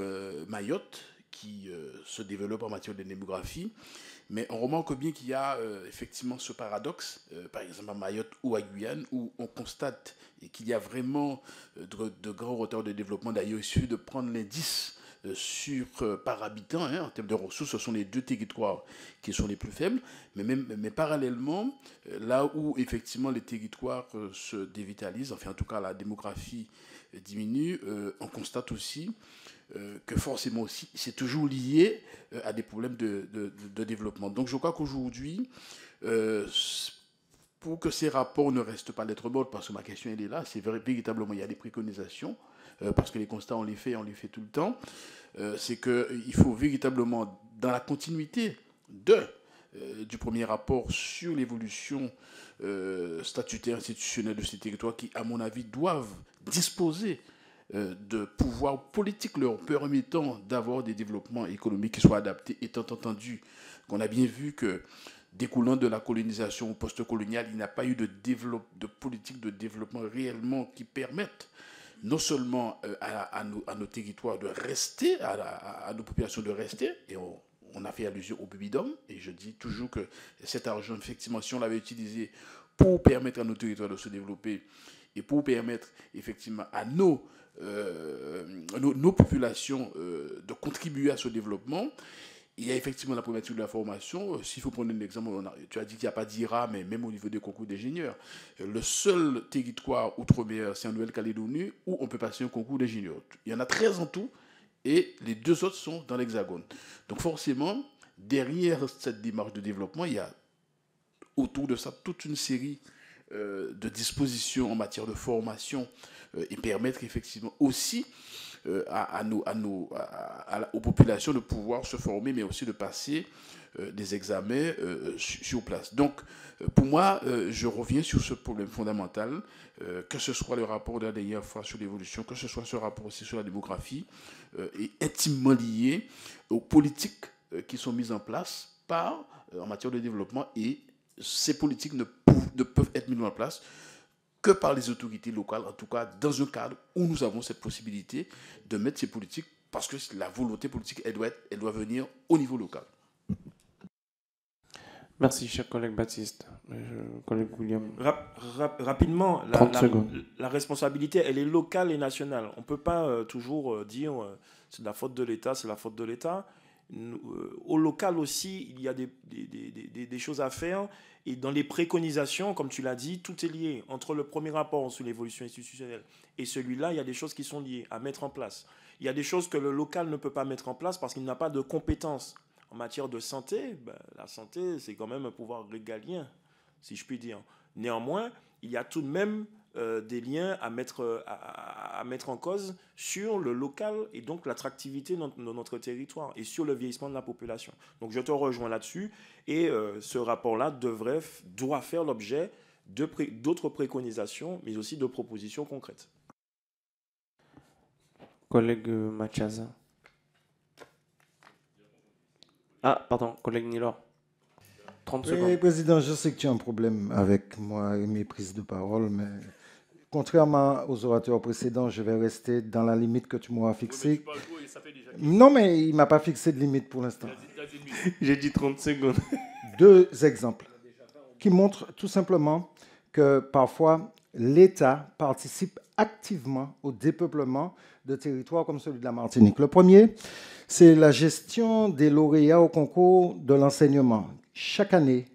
Mayotte, qui se développent en matière de démographie. Mais on remarque bien qu'il y a effectivement ce paradoxe, par exemple à Mayotte ou à Guyane, où on constate qu'il y a vraiment de grands retards de développement. D'ailleurs, il suffit de prendre l'indice par habitant, en termes de ressources, ce sont les deux territoires qui sont les plus faibles. Mais parallèlement, là où effectivement les territoires se dévitalisent, enfin en tout cas la démographie diminue, on constate aussi que forcément aussi, c'est toujours lié à des problèmes de développement. Donc je crois qu'aujourd'hui, pour que ces rapports ne restent pas lettre morte, parce que ma question elle est là, c'est véritablement, il y a des préconisations, parce que les constats on les fait tout le temps, c'est qu'il faut véritablement, dans la continuité du premier rapport sur l'évolution statutaire institutionnelle de ces territoires qui, à mon avis, doivent disposer de pouvoirs politiques leur permettant d'avoir des développements économiques qui soient adaptés, étant entendu qu'on a bien vu que, découlant de la colonisation post-coloniale, il n'y a pas eu de politique de développement réellement qui permette non seulement à nos territoires de rester, à nos populations de rester, et on a fait allusion au Bubidom, et je dis toujours que cet argent, effectivement, si on l'avait utilisé pour permettre à nos territoires de se développer et pour permettre effectivement à nos populations de contribuer à ce développement, il y a effectivement la problématique de la formation. S'il faut prendre un exemple, tu as dit qu'il n'y a pas d'IRA, mais même au niveau des concours d'ingénieurs, le seul territoire outre-mer, c'est en Nouvelle-Calédonie, où on peut passer un concours d'ingénieurs. Il y en a 13 en tout, et les 2 autres sont dans l'Hexagone. Donc forcément, derrière cette démarche de développement, il y a autour de ça toute une série de dispositions en matière de formation et permettre effectivement aussi aux populations de pouvoir se former, mais aussi de passer des examens sur place. Donc, pour moi, je reviens sur ce problème fondamental, que ce soit le rapport de la dernière fois sur l'évolution, que ce soit ce rapport aussi sur la démographie, est intimement lié aux politiques qui sont mises en place en matière de développement, et ces politiques ne peuvent être mises en place que par les autorités locales, en tout cas dans un cadre où nous avons cette possibilité de mettre ces politiques, parce que la volonté politique, elle doit venir au niveau local.
Merci, cher collègue Baptiste. Collègue William.
Rapidement, la responsabilité, elle est locale et nationale. On ne peut pas toujours dire c'est de la faute de l'État, c'est la faute de l'État. Au local aussi, il y a des choses à faire. Et dans les préconisations, comme tu l'as dit, tout est lié. Entre le premier rapport sur l'évolution institutionnelle et celui-là, il y a des choses qui sont liées à mettre en place. Il y a des choses que le local ne peut pas mettre en place parce qu'il n'a pas de compétences. En matière de santé, la santé, c'est quand même un pouvoir régalien, si je puis dire. Néanmoins, il y a tout de même des liens à mettre en cause sur le local et donc l'attractivité de notre territoire et sur le vieillissement de la population. Donc je te rejoins là-dessus et ce rapport-là doit faire l'objet d'autres préconisations, mais aussi de propositions concrètes.
Collègue Machaza. Ah, pardon, collègue Nilor. 30 secondes.
Oui, Président, je sais que tu as un problème avec moi et mes prises de parole, mais contrairement aux orateurs précédents, je vais rester dans la limite que tu m'as fixée. Non, mais il ne m'a pas fixé de limite pour l'instant.
J'ai dit 30 secondes.
2 exemples qui montrent tout simplement que parfois l'État participe activement au dépeuplement de territoires comme celui de la Martinique. Le premier, c'est la gestion des lauréats au concours de l'enseignement. Chaque année,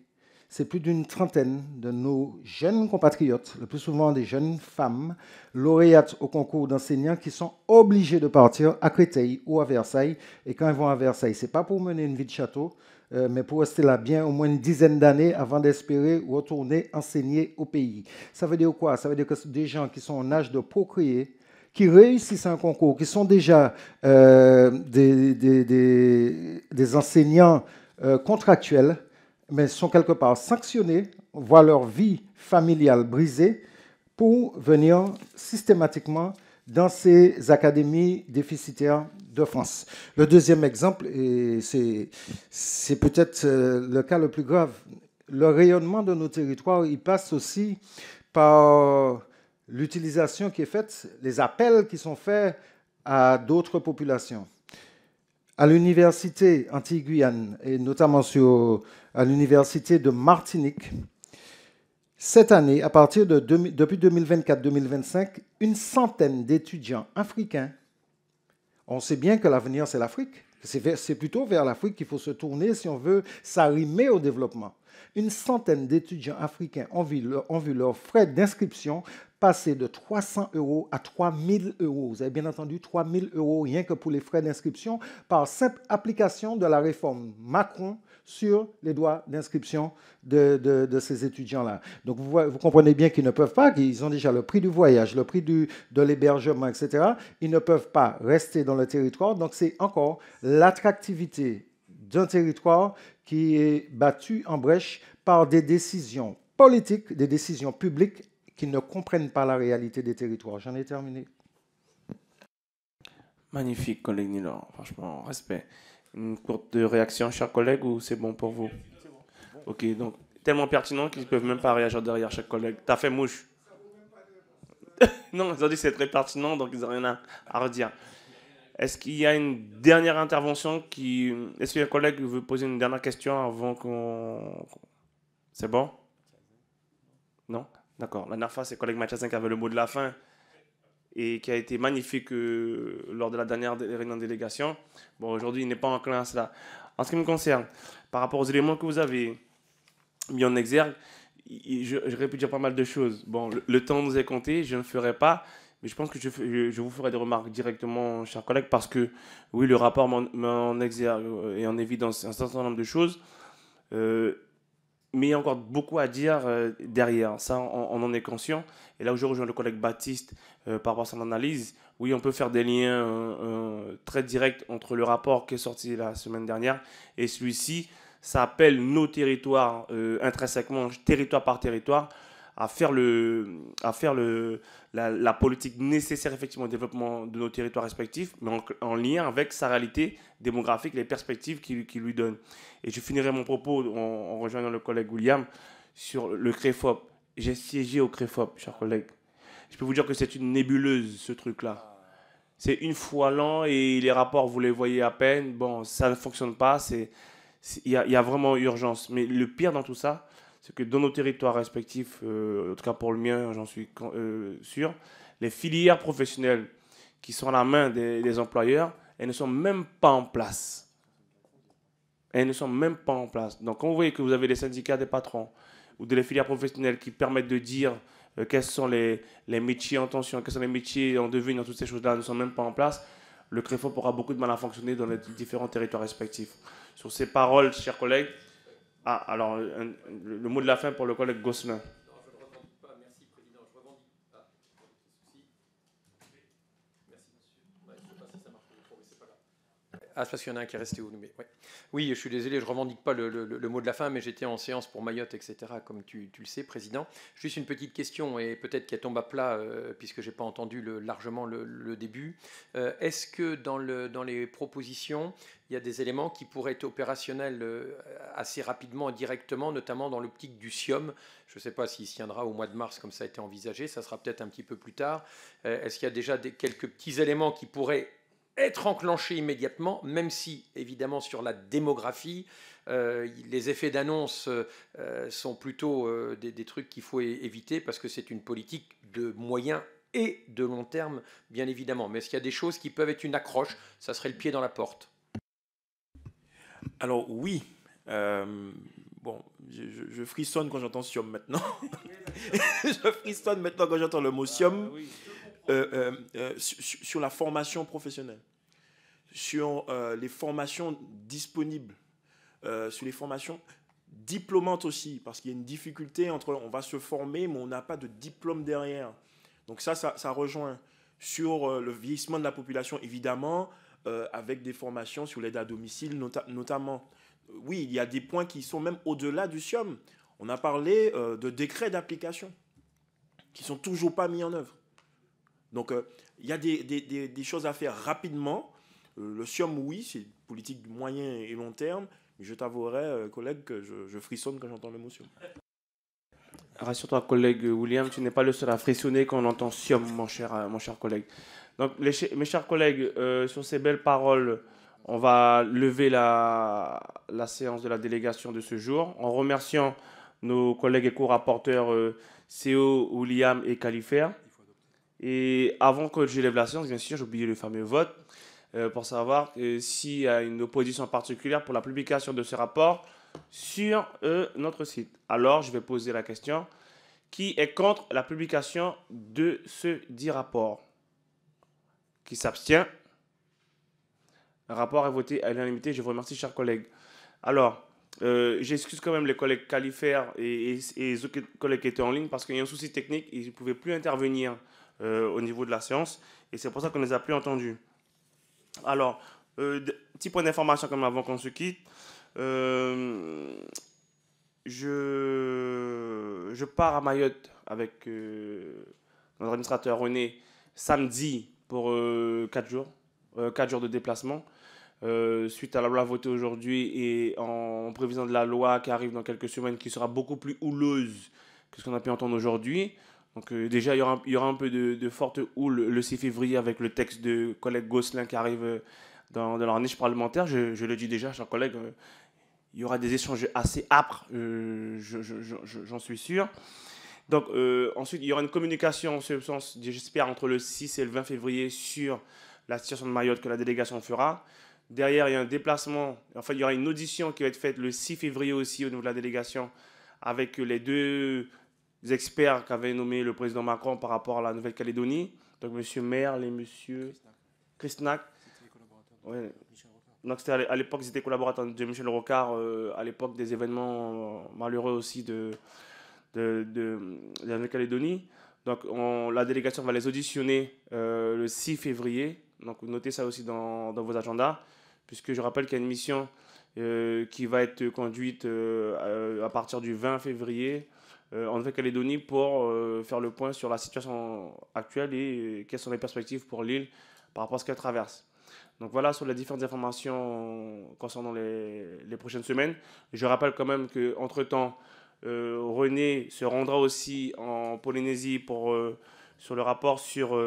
c'est plus d'une trentaine de nos jeunes compatriotes, le plus souvent des jeunes femmes, lauréates au concours d'enseignants qui sont obligées de partir à Créteil ou à Versailles. Et quand elles vont à Versailles, ce n'est pas pour mener une vie de château, mais pour rester là bien au moins une dizaine d'années avant d'espérer retourner enseigner au pays. Ça veut dire quoi? Ça veut dire que c'est des gens qui sont en âge de procréer, qui réussissent un concours, qui sont déjà des enseignants contractuels, mais sont quelque part sanctionnés, voient leur vie familiale brisée pour venir systématiquement dans ces académies déficitaires de France. Le deuxième exemple, et c'est peut-être le cas le plus grave, le rayonnement de nos territoires, il passe aussi par l'utilisation qui est faite, les appels qui sont faits à d'autres populations. À l'université Antilles-Guyane, et notamment à l'université de Martinique, cette année, à partir depuis 2024-2025, une centaine d'étudiants africains, on sait bien que l'avenir c'est l'Afrique, c'est plutôt vers l'Afrique qu'il faut se tourner si on veut s'arrimer au développement. Une centaine d'étudiants africains ont vu leurs frais d'inscription passer de 300 € à 3 000 €. Vous avez bien entendu 3 000 € rien que pour les frais d'inscription par simple application de la réforme Macron sur les droits d'inscription de ces étudiants-là. Donc vous comprenez bien qu'ils ne peuvent pas, qu'ils ont déjà le prix du voyage, le prix de l'hébergement, etc. Ils ne peuvent pas rester dans le territoire. Donc c'est encore l'attractivité d'un territoire qui est battu en brèche par des décisions politiques, des décisions publiques qui ne comprennent pas la réalité des territoires. J'en ai terminé.
Magnifique, collègue Nilor. Franchement, respect. Une courte réaction, chers collègues, ou c'est bon pour vous? C'est bon. Ok, donc tellement pertinent qu'ils ne peuvent même pas réagir derrière chaque collègue. T'as fait mouche. Non, ils ont dit que c'est très pertinent, donc ils n'ont rien à redire. Est-ce qu'il y a une dernière intervention Est-ce que le collègue veut poser une dernière question avant qu'on... C'est bon? Non? D'accord. La dernière fois, c'est le collègue Mathiasin qui avait le mot de la fin et qui a été magnifique lors de la dernière réunion de délégation. Bon, aujourd'hui, il n'est pas enclin à cela. En ce qui me concerne, par rapport aux éléments que vous avez mis en exergue, j'aurais pu dire pas mal de choses. Bon, le temps nous est compté, je ne ferai pas, mais je pense que je vous ferai des remarques directement, chers collègues, parce que, oui, le rapport met en exergue et en évidence un certain nombre de choses, mais il y a encore beaucoup à dire derrière. Ça, on en est conscient. Et là où je rejoins le collègue Baptiste par rapport à son analyse, oui, on peut faire des liens très directs entre le rapport qui est sorti la semaine dernière et celui-ci. Ça appelle nos territoires intrinsèquement, territoire par territoire, à faire la politique nécessaire effectivement au développement de nos territoires respectifs, mais en lien avec sa réalité démographique, les perspectives qu'il lui donne. Et je finirai mon propos en rejoignant le collègue William sur le CREFOP. J'ai siégé au CREFOP, chers collègues. Je peux vous dire que c'est une nébuleuse, ce truc-là. C'est une fois l'an et les rapports, vous les voyez à peine. Bon, ça ne fonctionne pas. Il y a vraiment urgence. Mais le pire dans tout ça, c'est que dans nos territoires respectifs, en tout cas pour le mien, j'en suis sûr, les filières professionnelles qui sont à la main des employeurs, elles ne sont même pas en place. Elles ne sont même pas en place. Donc quand vous voyez que vous avez des syndicats des patrons ou des filières professionnelles qui permettent de dire quels sont les métiers en tension, quels sont les métiers en devenir, toutes ces choses-là ne sont même pas en place, le CREFOP aura beaucoup de mal à fonctionner dans les différents territoires respectifs. Sur ces paroles, chers collègues, alors le mot de la fin pour le collègue Gosselin.
Ah, c'est parce qu'il y en a un qui est resté où mais, ouais. Oui, je suis désolé, je ne revendique pas le mot de la fin, mais j'étais en séance pour Mayotte, etc., comme tu le sais, Président. Juste une petite question, et peut-être qu'elle tombe à plat, puisque je n'ai pas entendu largement le début. Est-ce que dans les propositions, il y a des éléments qui pourraient être opérationnels assez rapidement et directement, notamment dans l'optique du SIOM? Je ne sais pas s'il se tiendra au mois de mars, comme ça a été envisagé, ça sera peut-être un petit peu plus tard. Est-ce qu'il y a déjà quelques petits éléments qui pourraient être enclenché immédiatement, même si, évidemment, sur la démographie, les effets d'annonce sont plutôt des trucs qu'il faut éviter parce que c'est une politique de moyen et de long terme, bien évidemment. Mais est-ce qu'il y a des choses qui peuvent être une accroche? Ça serait le pied dans la porte.
Alors oui, bon, je frissonne quand j'entends SIOM maintenant. Je frissonne maintenant quand j'entends le mot SIOM. Sur la formation professionnelle, sur les formations disponibles, sur les formations diplômantes aussi, parce qu'il y a une difficulté entre on va se former, mais on n'a pas de diplôme derrière. Donc ça rejoint sur le vieillissement de la population, évidemment, avec des formations sur l'aide à domicile notamment. Oui, il y a des points qui sont même au-delà du SIOM. On a parlé de décrets d'application qui ne sont toujours pas mis en œuvre. Donc, il y a des choses à faire rapidement. Le SIOM, oui, c'est une politique du moyen et long terme. Mais je t'avouerai, collègue, que je frissonne quand j'entends le mot SIOM.
Rassure-toi, collègue William, tu n'es pas le seul à frissonner quand on entend SIOM, mon cher collègue. Donc, mes chers collègues, sur ces belles paroles, on va lever la séance de la délégation de ce jour en remerciant nos collègues et co-rapporteurs CO, William et Khalifer. Et avant que je lève la séance, bien sûr, j'ai oublié le fameux vote pour savoir s'il y a une opposition particulière pour la publication de ce rapport sur notre site. Alors, je vais poser la question. Qui est contre la publication de ce dit rapport? Qui s'abstient? Le rapport est voté à l'unanimité. Je vous remercie, chers collègues. Alors, j'excuse quand même les collègues Khalifer et les autres collègues qui étaient en ligne parce qu'il y a un souci technique. Ils ne pouvaient plus intervenir au niveau de la séance. Et c'est pour ça qu'on ne les a plus entendus. Alors, petit point d'information quand même avant qu'on se quitte. Je pars à Mayotte avec notre administrateur René samedi pour 4 jours. 4 jours de déplacement. Suite à la loi votée aujourd'hui et en prévision de la loi qui arrive dans quelques semaines, qui sera beaucoup plus houleuse que ce qu'on a pu entendre aujourd'hui. Donc déjà, il y aura un peu de forte houle le 6 février avec le texte de collègue Gosselin qui arrive dans leur niche parlementaire. Je le dis déjà, chers collègues, il y aura des échanges assez âpres, j'en suis sûr. Donc ensuite, il y aura une communication en ce sens, j'espère, entre le 6 et le 20 février sur la situation de Mayotte que la délégation fera. Derrière, il y a un déplacement, enfin, il y aura une audition qui va être faite le 6 février aussi au niveau de la délégation avec les 2 experts qu'avait nommé le président Macron par rapport à la Nouvelle-Calédonie. Donc, M. Merle et M. Christnac. Ouais. Donc, à l'époque, ils étaient collaborateurs de Michel Rocard, à l'époque des événements malheureux aussi de la Nouvelle-Calédonie. Donc, la délégation va les auditionner le 6 février. Donc, notez ça aussi dans vos agendas, puisque je rappelle qu'il y a une mission qui va être conduite à partir du 20 février en Nouvelle-Calédonie pour faire le point sur la situation actuelle et quelles sont les perspectives pour l'île par rapport à ce qu'elle traverse. Donc, voilà sur les différentes informations concernant les prochaines semaines. Je rappelle quand même qu'entre-temps, René se rendra aussi en Polynésie sur le rapport sur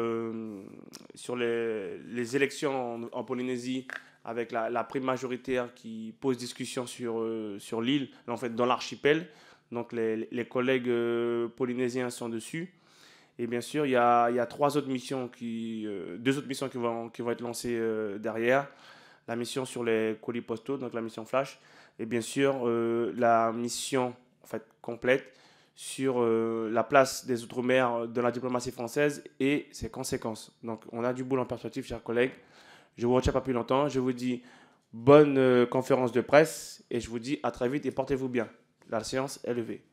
les élections en Polynésie avec la prime majoritaire qui pose discussion sur l'île, en fait dans l'archipel. Donc les collègues polynésiens sont dessus. Et bien sûr, il y a 2 autres missions qui vont être lancées derrière. La mission sur les colis postaux, donc la mission Flash. Et bien sûr, la mission complète sur la place des Outre-mer dans la diplomatie française et ses conséquences. Donc, on a du boulot en perspective, chers collègues. Je ne vous retiens pas plus longtemps. Je vous dis bonne conférence de presse et je vous dis à très vite et portez-vous bien. La séance est levée.